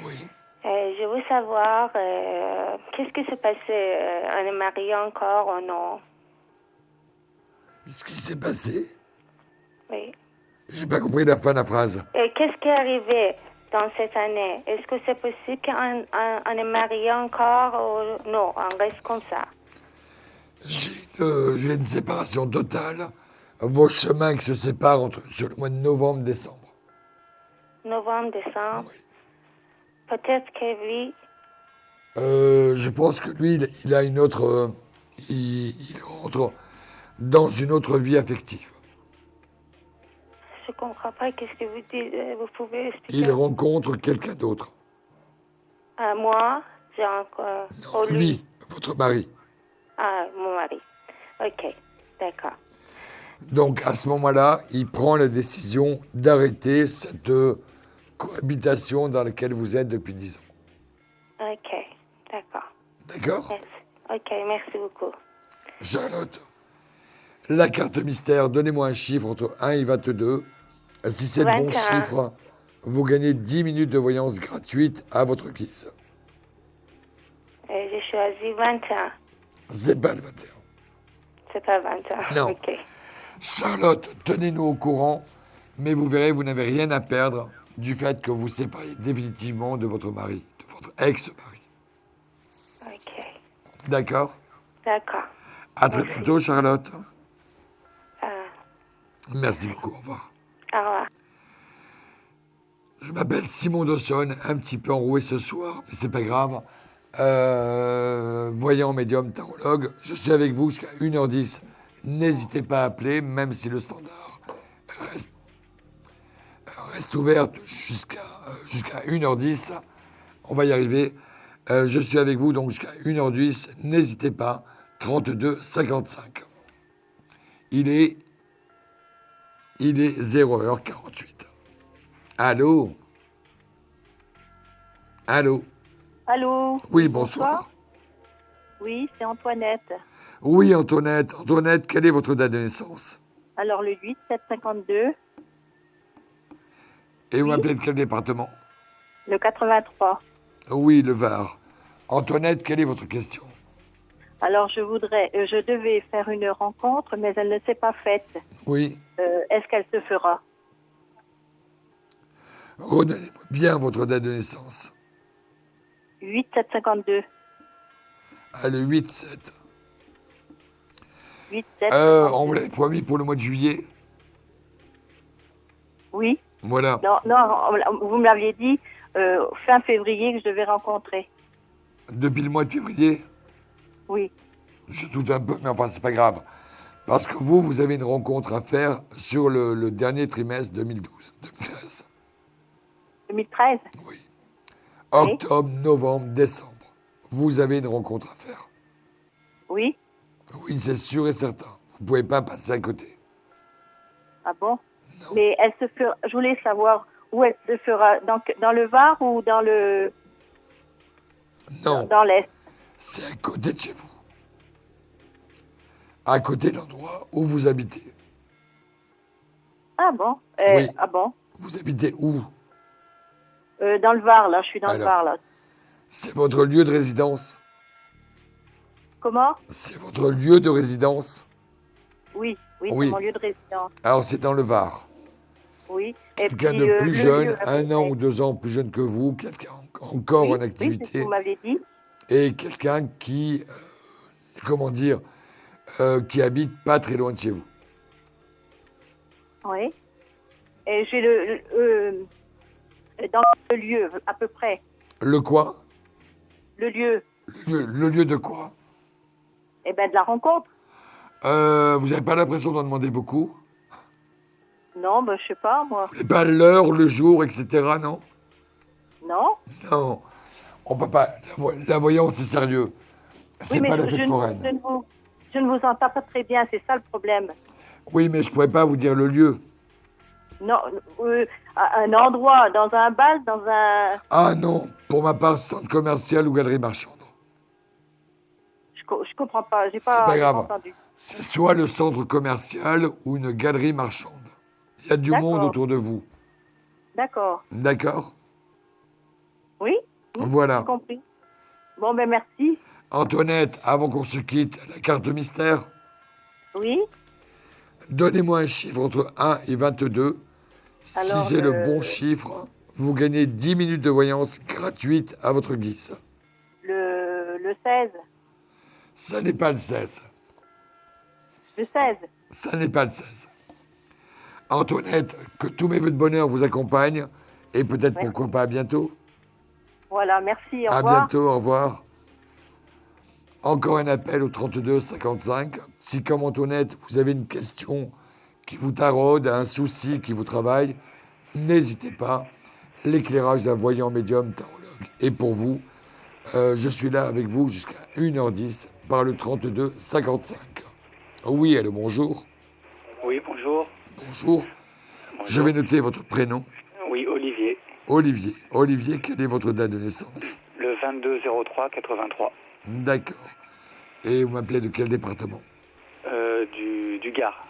Oui. Je veux savoir qu'est-ce qui s'est passé. On est mariés encore ou non? Ce qui s'est passé? Oui. J'ai pas compris la fin de la phrase. Et qu'est-ce qui est arrivé dans cette année? Est-ce que c'est possible qu'on est mariés encore ou non? On reste comme ça. J'ai une séparation totale. Vos chemins qui se séparent sur le mois de novembre-décembre. Novembre, décembre? Oui. Peut-être que oui. Je pense que lui, il a une autre... il rentre dans une autre vie affective. Je comprends pas qu'est-ce que vous dites. Vous pouvez expliquer? Il rencontre quelqu'un d'autre. Moi, j'ai encore... Non, lui, votre mari. Ah, mon mari. Ok, d'accord. Donc, à ce moment-là, il prend la décision d'arrêter cette cohabitation dans laquelle vous êtes depuis 10 ans. Ok, d'accord. D'accord? Merci. Ok, merci beaucoup. Charlotte, la carte mystère, donnez-moi un chiffre entre 1 et 22. Si c'est le bon 21. chiffre, vous gagnez 10 minutes de voyance gratuite à votre guise. J'ai choisi 21. C'est pas le 21. C'est pas 21. Non. Ok. Charlotte, tenez-nous au courant, mais vous verrez, vous n'avez rien à perdre du fait que vous séparez définitivement de votre mari, de votre ex-mari. Ok. D'accord? D'accord. À très bientôt, Charlotte. Euh, Merci beaucoup, au revoir. Au revoir. Je m'appelle Simon Dawson, un petit peu enroué ce soir, mais c'est pas grave. Voyant, médium, tarologue, je suis avec vous jusqu'à 1h10. N'hésitez pas à appeler, même si le standard reste ouvert jusqu'à 1h10. On va y arriver. Je suis avec vous donc jusqu'à 1h10. N'hésitez pas. 32 55. Il est 0h48. Allô? Allô? Allô? Oui, bonsoir. Oui, c'est Antoinette. Oui, Antoinette. Antoinette, quelle est votre date de naissance? Alors, le 8-7-52. Et vous m'appelez de quel département? Le 83. Oui, le Var. Antoinette, quelle est votre question? Alors, je devais faire une rencontre, mais elle ne s'est pas faite. Oui. Est-ce qu'elle se fera? Redonnez-moi bien votre date de naissance. 8-7-52. Ah, le 8-7. 8-7. On vous l'avait promis pour le mois de juillet? Oui. Voilà. Non, vous me l'aviez dit fin février que je devais rencontrer. Depuis le mois de février, Oui. je doute un peu, mais enfin, c'est pas grave. Parce que vous avez une rencontre à faire sur le dernier trimestre 2013. 2013. Octobre, novembre, décembre. Vous avez une rencontre à faire. Oui. Oui, c'est sûr et certain. Vous ne pouvez pas passer à côté. Ah bon? Non. Mais elle se fera, je voulais savoir où elle se fera, dans le Var ou dans le... Non. Dans l'Est. C'est à côté de chez vous. À côté de l'endroit où vous habitez. Ah bon? Oui. Ah bon? Vous habitez où? Dans le Var, là. Je suis dans le Var, là. C'est votre lieu de résidence? Comment? C'est votre lieu de résidence? Oui, c'est mon lieu de résidence. Alors, c'est dans le Var. Oui. Quelqu'un de plus jeune, 1 an ou 2 ans plus jeune que vous, quelqu'un encore en activité. Oui, c'est ce que vous m'avez dit. Et quelqu'un qui, qui habite pas très loin de chez vous. Oui. Et j'ai dans le lieu, à peu près. Le quoi? Le lieu. Le lieu de quoi? Eh bien, de la rencontre. Vous n'avez pas l'impression d'en demander beaucoup? Non, ben, je sais pas, moi. Vous n'avez pas l'heure, le jour, etc., non? Non. Non. On peut pas. La voyance, c'est sérieux. C'est pas la fête foraine. Je ne vous entends pas très bien, c'est ça le problème. Oui, mais je ne pourrais pas vous dire le lieu. Non, un endroit, dans un bal, dans un... Ah non, pour ma part, centre commercial ou galerie marchande. Je comprends pas, j'ai pas grave. entendu. C'est soit le centre commercial ou une galerie marchande. Il y a du monde autour de vous. D'accord. D'accord? Oui. Voilà. J'ai compris. Bon, ben merci. Antoinette, avant qu'on se quitte, la carte mystère. Oui. Donnez-moi un chiffre entre 1 et 22. Alors, si c'est le bon chiffre, vous gagnez 10 minutes de voyance gratuite à votre guise. Le 16. Ça n'est pas le 16. Le 16. Ça n'est pas le 16. Antoinette, que tous mes vœux de bonheur vous accompagnent et peut-être pourquoi pas à bientôt. Voilà, merci, au revoir. À bientôt, au revoir. Encore un appel au 32 55. Si, comme Antoinette, vous avez une question qui vous taraude, un souci qui vous travaille, n'hésitez pas. L'éclairage d'un voyant médium tarologue est pour vous. Je suis là avec vous jusqu'à 1h10 par le 32 55. Oui, allô, bonjour. Oui, bonjour. Bonjour. Je vais noter votre prénom. Oui, Olivier. Olivier. Olivier, quelle est votre date de naissance? Le 22-03-83. D'accord. Et vous m'appelez de quel département? Du Gard,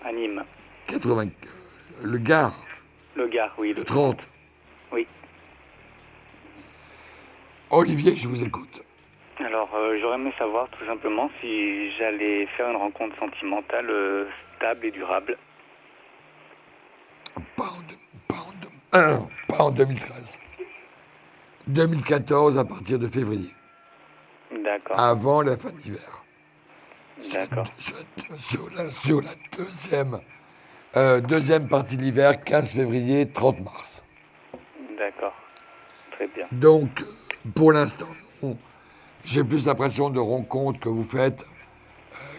à Nîmes. 80. Le Gard? Le Gard, oui. Le 30. Oui. Olivier, je vous écoute. Alors, j'aurais aimé savoir tout simplement si j'allais faire une rencontre sentimentale stable et durable. Pas en 2013. 2014 à partir de février. D'accord. Avant la fin de l'hiver. D'accord. Sur la deuxième partie de l'hiver, 15 février, 30 mars. D'accord. Très bien. Donc, pour l'instant, j'ai plus l'impression de rencontres que vous faites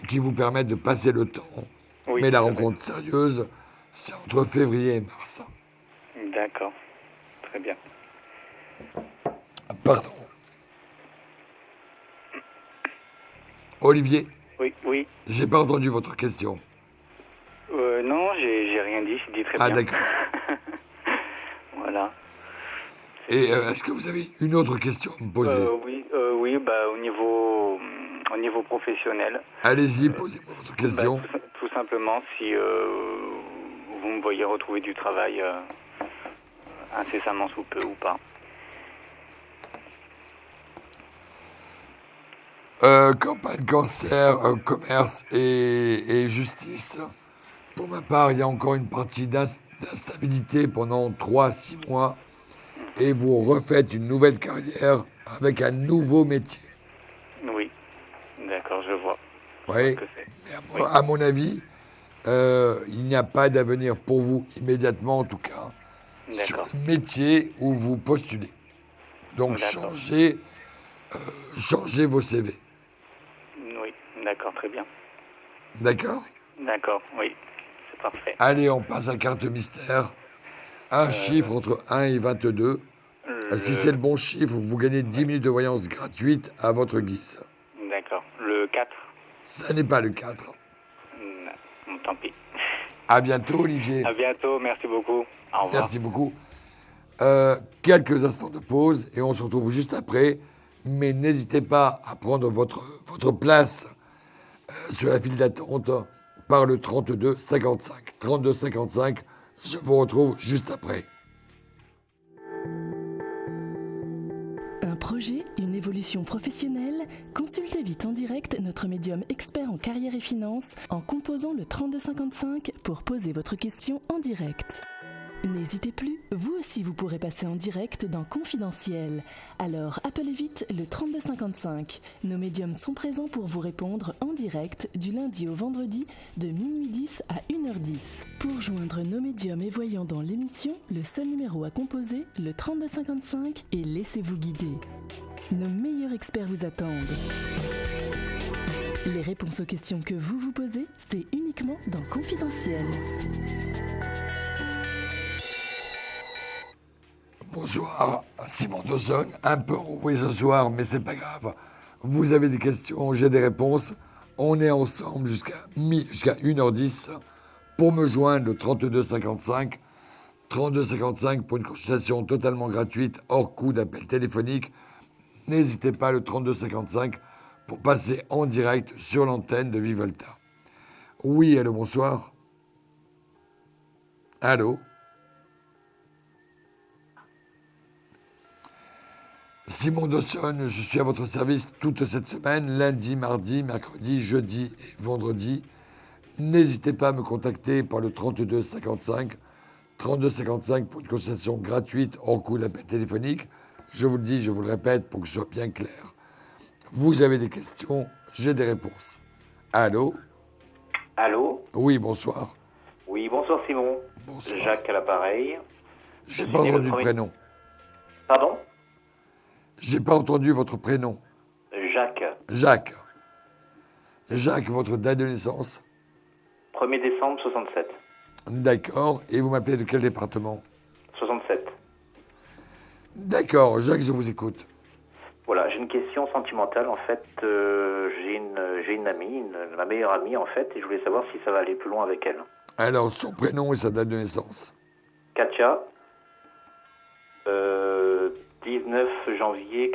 qui vous permettent de passer le temps. Oui, mais la rencontre sérieuse, c'est entre février et mars. D'accord. Très bien. Pardon. Olivier? Oui. J'ai pas entendu votre question. Non, j'ai rien dit, j'ai dit très bien. Ah, d'accord. Voilà. Et est-ce que vous avez une autre question à me poser? Oui, bah, au niveau professionnel. Allez-y, posez-moi votre question. Bah, tout simplement, si vous me voyez retrouver du travail incessamment sous peu ou pas. Campagne cancer, commerce et justice. Pour ma part, il y a encore une partie d'instabilité pendant 3 à 6 mois et vous refaites une nouvelle carrière avec un nouveau métier. Oui, d'accord, je vois. Oui, mais à mon avis, il n'y a pas d'avenir pour vous immédiatement, en tout cas, sur le métier où vous postulez. Donc, changez vos CV. Oui, d'accord, très bien. D'accord? D'accord, oui, c'est parfait. Allez, on passe à carte mystère. Un chiffre entre 1 et 22. Si c'est le bon chiffre, vous gagnez 10 minutes de voyance gratuite à votre guise. D'accord. Le 4. Ça n'est pas le 4. Bon, tant pis. À bientôt, Olivier. À bientôt, merci beaucoup. Au revoir. Merci beaucoup. Quelques instants de pause et on se retrouve juste après. Mais n'hésitez pas à prendre votre place sur la file d'attente par le 32 55. 32 55, je vous retrouve juste après. Un projet, une évolution professionnelle? Consultez vite en direct notre médium expert en carrière et finance en composant le 3255 pour poser votre question en direct. N'hésitez plus, vous aussi vous pourrez passer en direct dans Confidentiel. Alors appelez vite le 3255. Nos médiums sont présents pour vous répondre en direct du lundi au vendredi de minuit 10 à 1h10. Pour joindre nos médiums et voyants dans l'émission, le seul numéro à composer, le 3255, et laissez-vous guider. Nos meilleurs experts vous attendent. Les réponses aux questions que vous vous posez, c'est uniquement dans Confidentiel. Bonsoir, Simon Dawson. Un peu roué ce soir, mais c'est pas grave. Vous avez des questions, j'ai des réponses. On est ensemble jusqu'à 1h10. Pour me joindre, le 3255. 3255 pour une consultation totalement gratuite, hors coût d'appel téléphonique. N'hésitez pas, le 3255, pour passer en direct sur l'antenne de Vivolta. Oui, allô, bonsoir. Allô? Simon Dawson, je suis à votre service toute cette semaine, lundi, mardi, mercredi, jeudi et vendredi. N'hésitez pas à me contacter par le 32 55. 32 55 pour une consultation gratuite hors coût d'appel téléphonique. Je vous le dis, je vous le répète pour que ce soit bien clair. Vous avez des questions, j'ai des réponses. Allô? Allô? Oui, bonsoir. Oui, bonsoir Simon. Bonsoir. Jacques à l'appareil. J'ai pas entendu le prénom. Pardon? J'ai pas entendu votre prénom. Jacques. Jacques. Jacques, votre date de naissance? 1er décembre 67. D'accord. Et vous m'appelez de quel département? 67. D'accord. Jacques, je vous écoute. Voilà, j'ai une question sentimentale. En fait, j'ai une amie, ma meilleure amie en fait, et je voulais savoir si ça va aller plus loin avec elle. Alors, son prénom et sa date de naissance? Katia. 19 janvier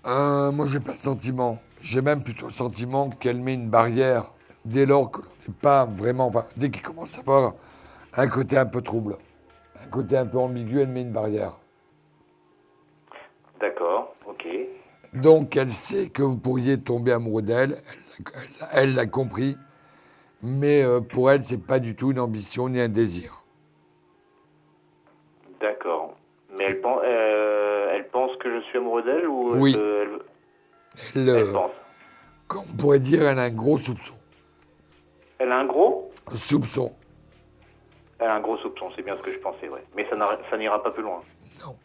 81. Moi, j'ai pas de sentiment. J'ai même plutôt le sentiment qu'elle met une barrière dès lors que l'on n'est pas vraiment... Enfin, dès qu'il commence à avoir un côté un peu trouble, un côté un peu ambigu, elle met une barrière. D'accord, ok. Donc, elle sait que vous pourriez tomber amoureux d'elle. Elle l'a compris. Mais pour elle, c'est pas du tout une ambition ni un désir. D'accord. Mais elle pense que je suis amoureux d'elle ou oui. Elle pense. Comme on pourrait dire, elle a un gros soupçon. Elle a un gros soupçon. Elle a un gros soupçon, c'est bien ce que je pensais, ouais. Mais ça n'ira pas plus loin. Non.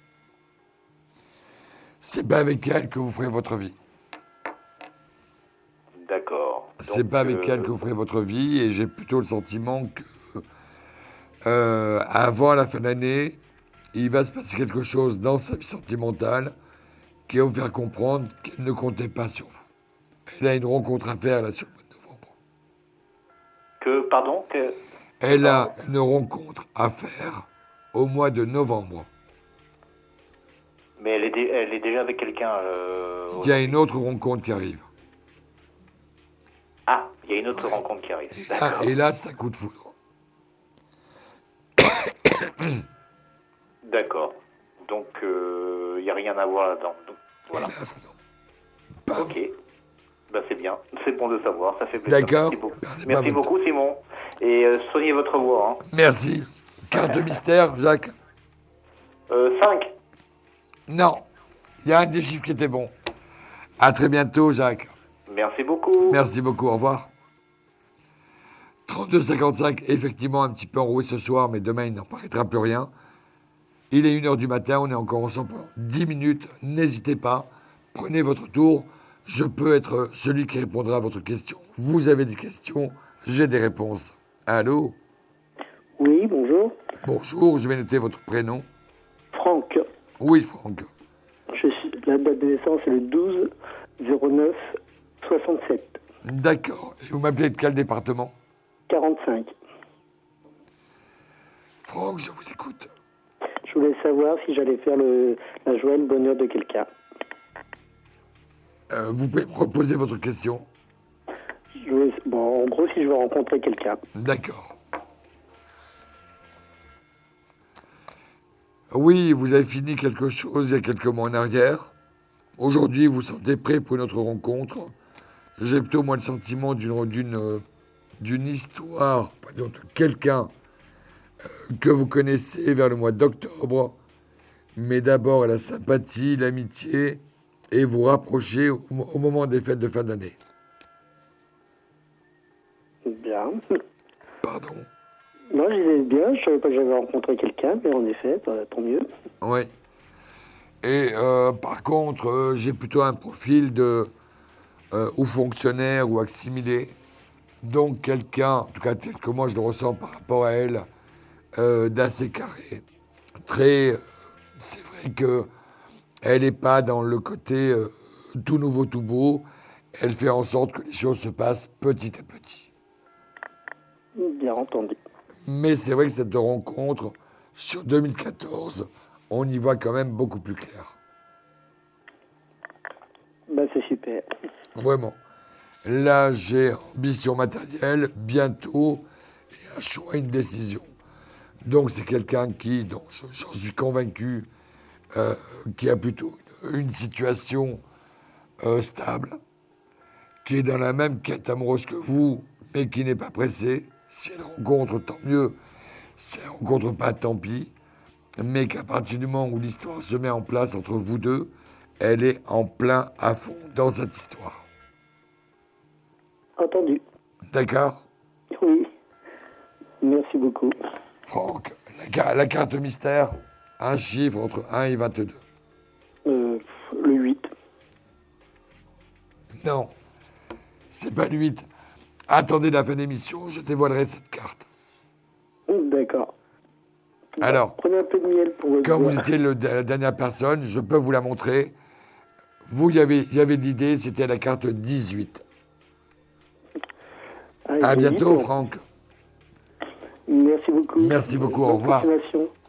C'est pas avec elle que vous ferez votre vie. D'accord. C'est pas avec elle que vous ferez votre vie, et j'ai plutôt le sentiment que avant la fin de l'année, il va se passer quelque chose dans sa vie sentimentale qui va vous faire comprendre qu'elle ne comptait pas sur vous. Elle a une rencontre à faire là sur le mois de novembre. Pardon Elle a une rencontre à faire au mois de novembre. Mais elle est déjà avec quelqu'un. Il y a une autre rencontre qui arrive. Ah, il y a une autre rencontre qui arrive. Et là, c'est un coup de foudre. D'accord. Donc, il n'y a rien à voir là-dedans. Donc, voilà. Hélas, non. Ok. Ben, c'est bien. C'est bon de savoir. Ça fait plaisir. D'accord. Merci beaucoup, Simon. Et soignez votre voix. Hein. Merci. Carte de mystère, Jacques? 5. Non. Il y a un des chiffres qui était bon. À très bientôt, Jacques. Merci beaucoup. Merci beaucoup, au revoir. 32,55, effectivement un petit peu enroué ce soir, mais demain il n'en paraîtra plus rien. Il est 1h du matin, on est encore ensemble pendant 10 minutes. N'hésitez pas, prenez votre tour. Je peux être celui qui répondra à votre question. Vous avez des questions, j'ai des réponses. Allô? Oui, bonjour. Bonjour, je vais noter votre prénom. Franck. Oui, Franck. La date de naissance est le 12-09-67. D'accord. Et vous m'appelez de quel département? 45. Franck, je vous écoute. Je voulais savoir si j'allais faire la joie et le bonheur de quelqu'un. Vous pouvez me reposer votre question? En gros, si je veux rencontrer quelqu'un. D'accord. Oui, vous avez fini quelque chose il y a quelques mois en arrière. Aujourd'hui, vous vous sentez prêt pour une autre rencontre. J'ai plutôt, moi, le sentiment d'une histoire, pardon, de quelqu'un que vous connaissez vers le mois d'octobre, mais d'abord la sympathie, l'amitié, et vous rapprocher au moment des fêtes de fin d'année. Bien. Pardon? Non, je disais bien, je savais pas que j'avais rencontré quelqu'un, mais en effet, tant mieux. Oui. Et par contre, j'ai plutôt un profil de ou fonctionnaire ou assimilé. Donc quelqu'un, en tout cas tel que moi je le ressens par rapport à elle, d'assez carré. C'est vrai que elle n'est pas dans le côté tout nouveau, tout beau. Elle fait en sorte que les choses se passent petit à petit. Bien entendu. Mais c'est vrai que cette rencontre, sur 2014, on y voit quand même beaucoup plus clair. C'est super. Vraiment. Là, j'ai ambition matérielle, bientôt, et un choix, une décision. Donc, c'est quelqu'un qui, dont j'en suis convaincu, qui a plutôt une situation stable, qui est dans la même quête amoureuse que vous, mais qui n'est pas pressée. Si elle rencontre, tant mieux. Si elle ne rencontre pas, tant pis. Mais qu'à partir du moment où l'histoire se met en place entre vous deux, elle est en plein à fond dans cette histoire. Entendu. D'accord? Oui. Merci beaucoup. Franck, la carte mystère, un chiffre entre 1 et 22. Le 8. Non, c'est pas le 8. Attendez la fin d'émission, je dévoilerai cette carte. D'accord. Alors, prenez un peu de miel pour quand vous étiez la dernière personne, je peux vous la montrer. Vous, il y avait l'idée, c'était la carte 18. À bientôt, Franck. Merci beaucoup. Merci beaucoup, au revoir.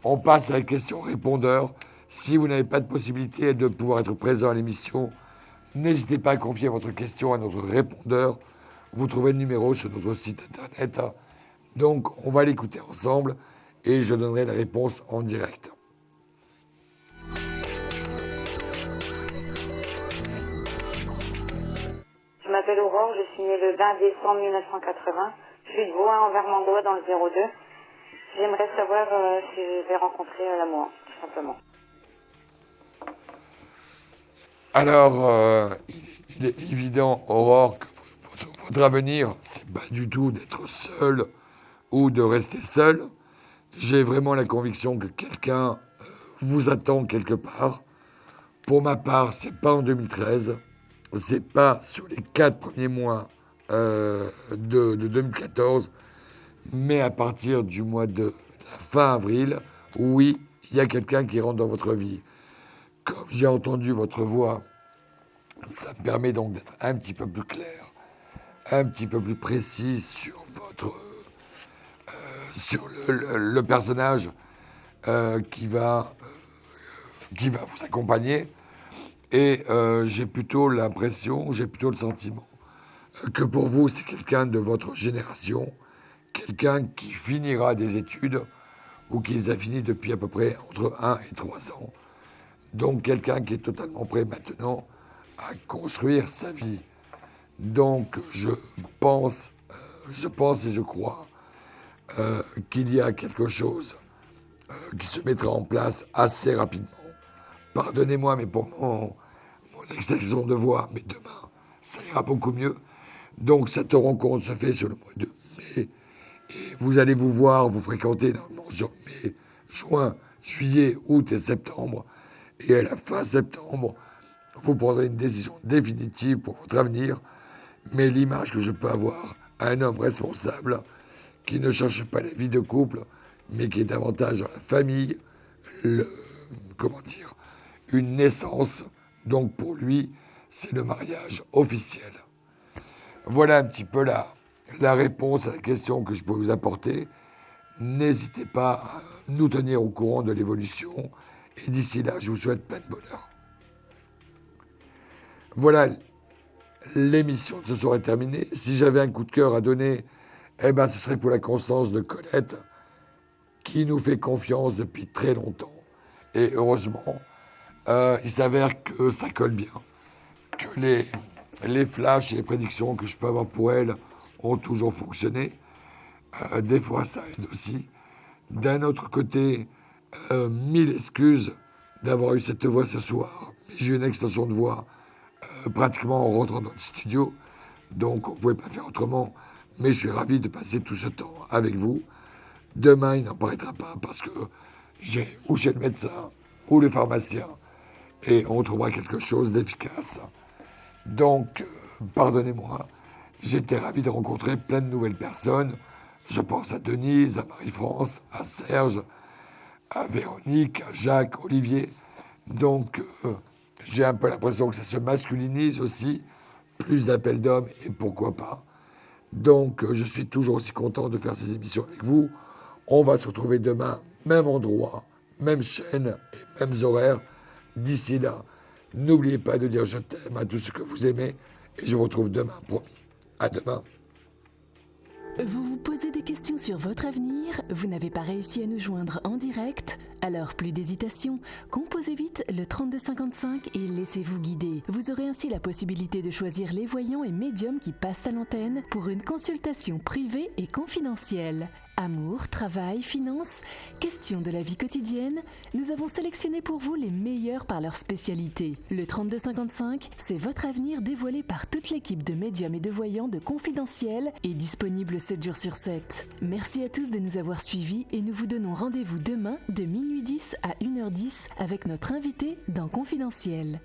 On passe à la question répondeur. Si vous n'avez pas de possibilité de pouvoir être présent à l'émission, n'hésitez pas à confier votre question à notre répondeur. Vous trouvez le numéro sur notre site internet. Donc, on va l'écouter ensemble et je donnerai la réponse en direct. Je m'appelle Aurore, je suis née le 20 décembre 1980. Je suis de Vauhan en Vermandois dans le 02. J'aimerais savoir si je vais rencontrer l'amour, tout simplement. Alors, il est évident, Aurore, que votre avenir, c'est pas du tout d'être seul ou de rester seul. J'ai vraiment la conviction que quelqu'un vous attend quelque part. Pour ma part, c'est pas en 2013, c'est pas sur les 4 premiers mois de 2014, mais à partir du mois de la fin avril, oui, il y a quelqu'un qui rentre dans votre vie. Comme j'ai entendu votre voix, ça me permet donc d'être un petit peu plus clair, un petit peu plus précis sur sur le personnage qui va vous accompagner. Et j'ai plutôt l'impression, j'ai plutôt le sentiment que pour vous, c'est quelqu'un de votre génération, quelqu'un qui finira des études ou qui les a finies depuis à peu près entre 1 et 3 ans. Donc quelqu'un qui est totalement prêt maintenant à construire sa vie. Donc je pense et je crois qu'il y a quelque chose qui se mettra en place assez rapidement. Pardonnez-moi, mais pour mon extinction de voix, mais demain, ça ira beaucoup mieux. Donc, cette rencontre se fait sur le mois de mai. Et vous allez vous voir, vous fréquenter normalement sur mai, juin, juillet, août et septembre. Et à la fin septembre, vous prendrez une décision définitive pour votre avenir. Mais l'image que je peux avoir à un homme responsable qui ne cherche pas la vie de couple, mais qui est davantage dans la famille, une naissance. Donc pour lui, c'est le mariage officiel. Voilà un petit peu la réponse à la question que je peux vous apporter. N'hésitez pas à nous tenir au courant de l'évolution. Et d'ici là, je vous souhaite plein de bonheur. Voilà, l'émission de ce soir est terminée. Si j'avais un coup de cœur à donner, ce serait pour la constance de Colette, qui nous fait confiance depuis très longtemps. Et heureusement, il s'avère que ça colle bien, que les flashs et les prédictions que je peux avoir pour elle ont toujours fonctionné. Des fois, ça aide aussi. D'un autre côté, 1000 excuses d'avoir eu cette voix ce soir. J'ai eu une extension de voix pratiquement en rentrant dans le studio, donc on ne pouvait pas faire autrement. Mais je suis ravi de passer tout ce temps avec vous. Demain, il n'en paraîtra pas parce que j'irai ou chez le médecin ou le pharmacien et on trouvera quelque chose d'efficace. Donc, pardonnez-moi, j'étais ravi de rencontrer plein de nouvelles personnes. Je pense à Denise, à Marie-France, à Serge, à Véronique, à Jacques, Olivier. Donc, j'ai un peu l'impression que ça se masculinise aussi, plus d'appels d'hommes et pourquoi pas. Donc, je suis toujours aussi content de faire ces émissions avec vous. On va se retrouver demain, même endroit, même chaîne et mêmes horaires. D'ici là, n'oubliez pas de dire je t'aime à tous ceux que vous aimez. Et je vous retrouve demain, promis. À demain. Vous vous posez des questions sur votre avenir? Vous n'avez pas réussi à nous joindre en direct? Alors plus d'hésitation, composez vite le 3255 et laissez-vous guider. Vous aurez ainsi la possibilité de choisir les voyants et médiums qui passent à l'antenne pour une consultation privée et confidentielle. Amour, travail, finances, questions de la vie quotidienne, nous avons sélectionné pour vous les meilleurs par leur spécialité. Le 3255, c'est votre avenir dévoilé par toute l'équipe de médiums et de voyants de Confidentiel et disponible 7 jours sur 7. Merci à tous de nous avoir suivis et nous vous donnons rendez-vous demain de minuit 10 à 1h10 avec notre invité dans Confidentiel.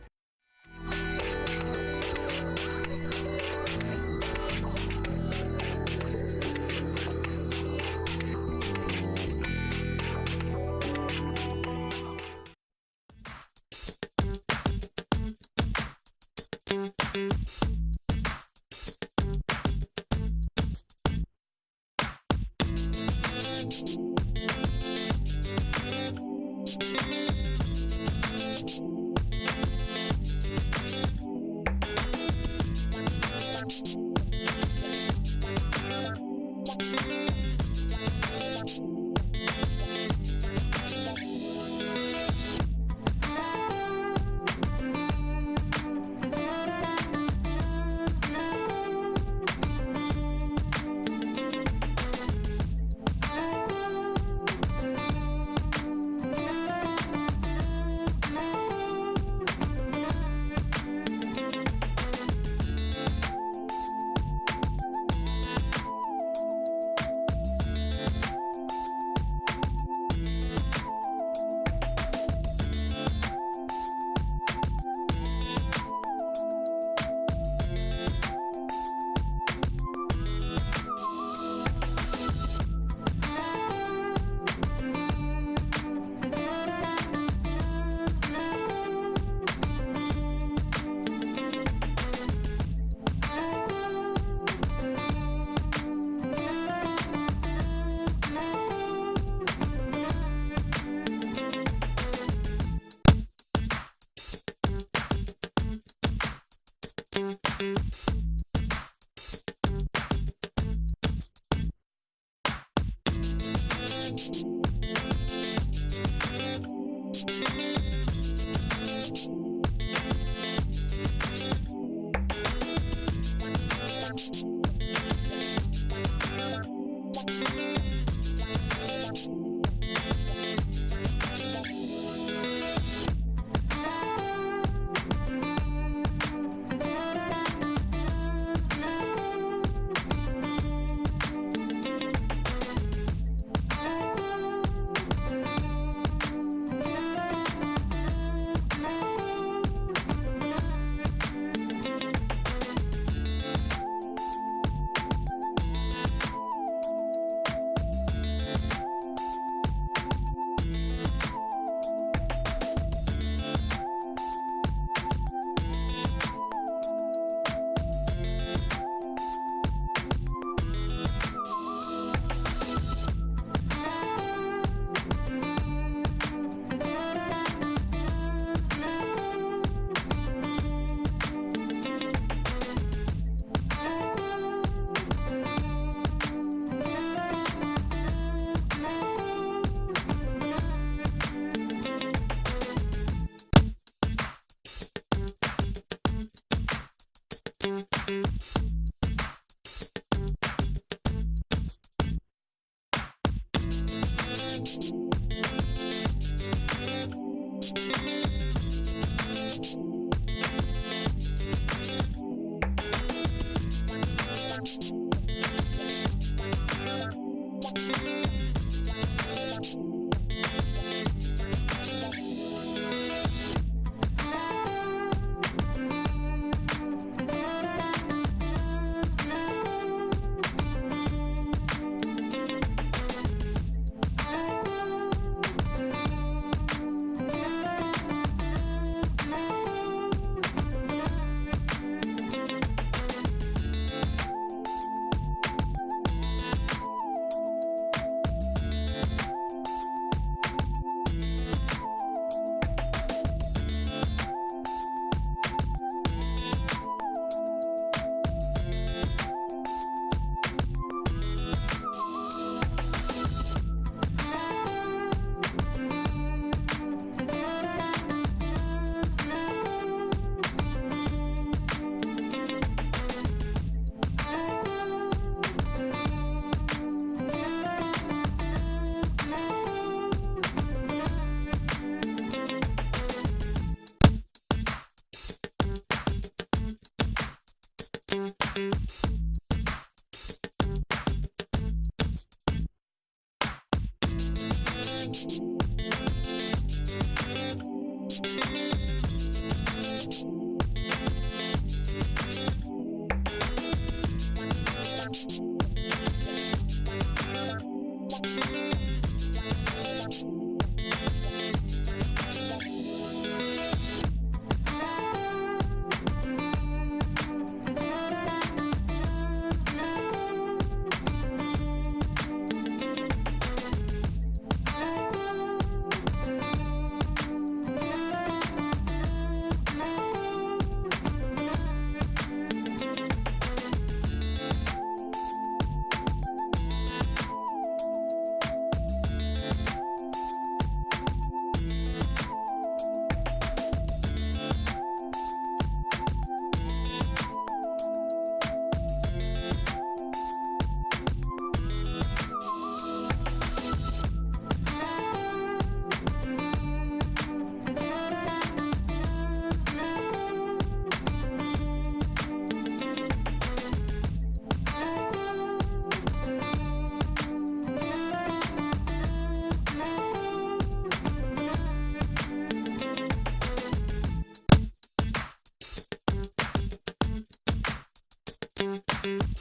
Thank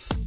you.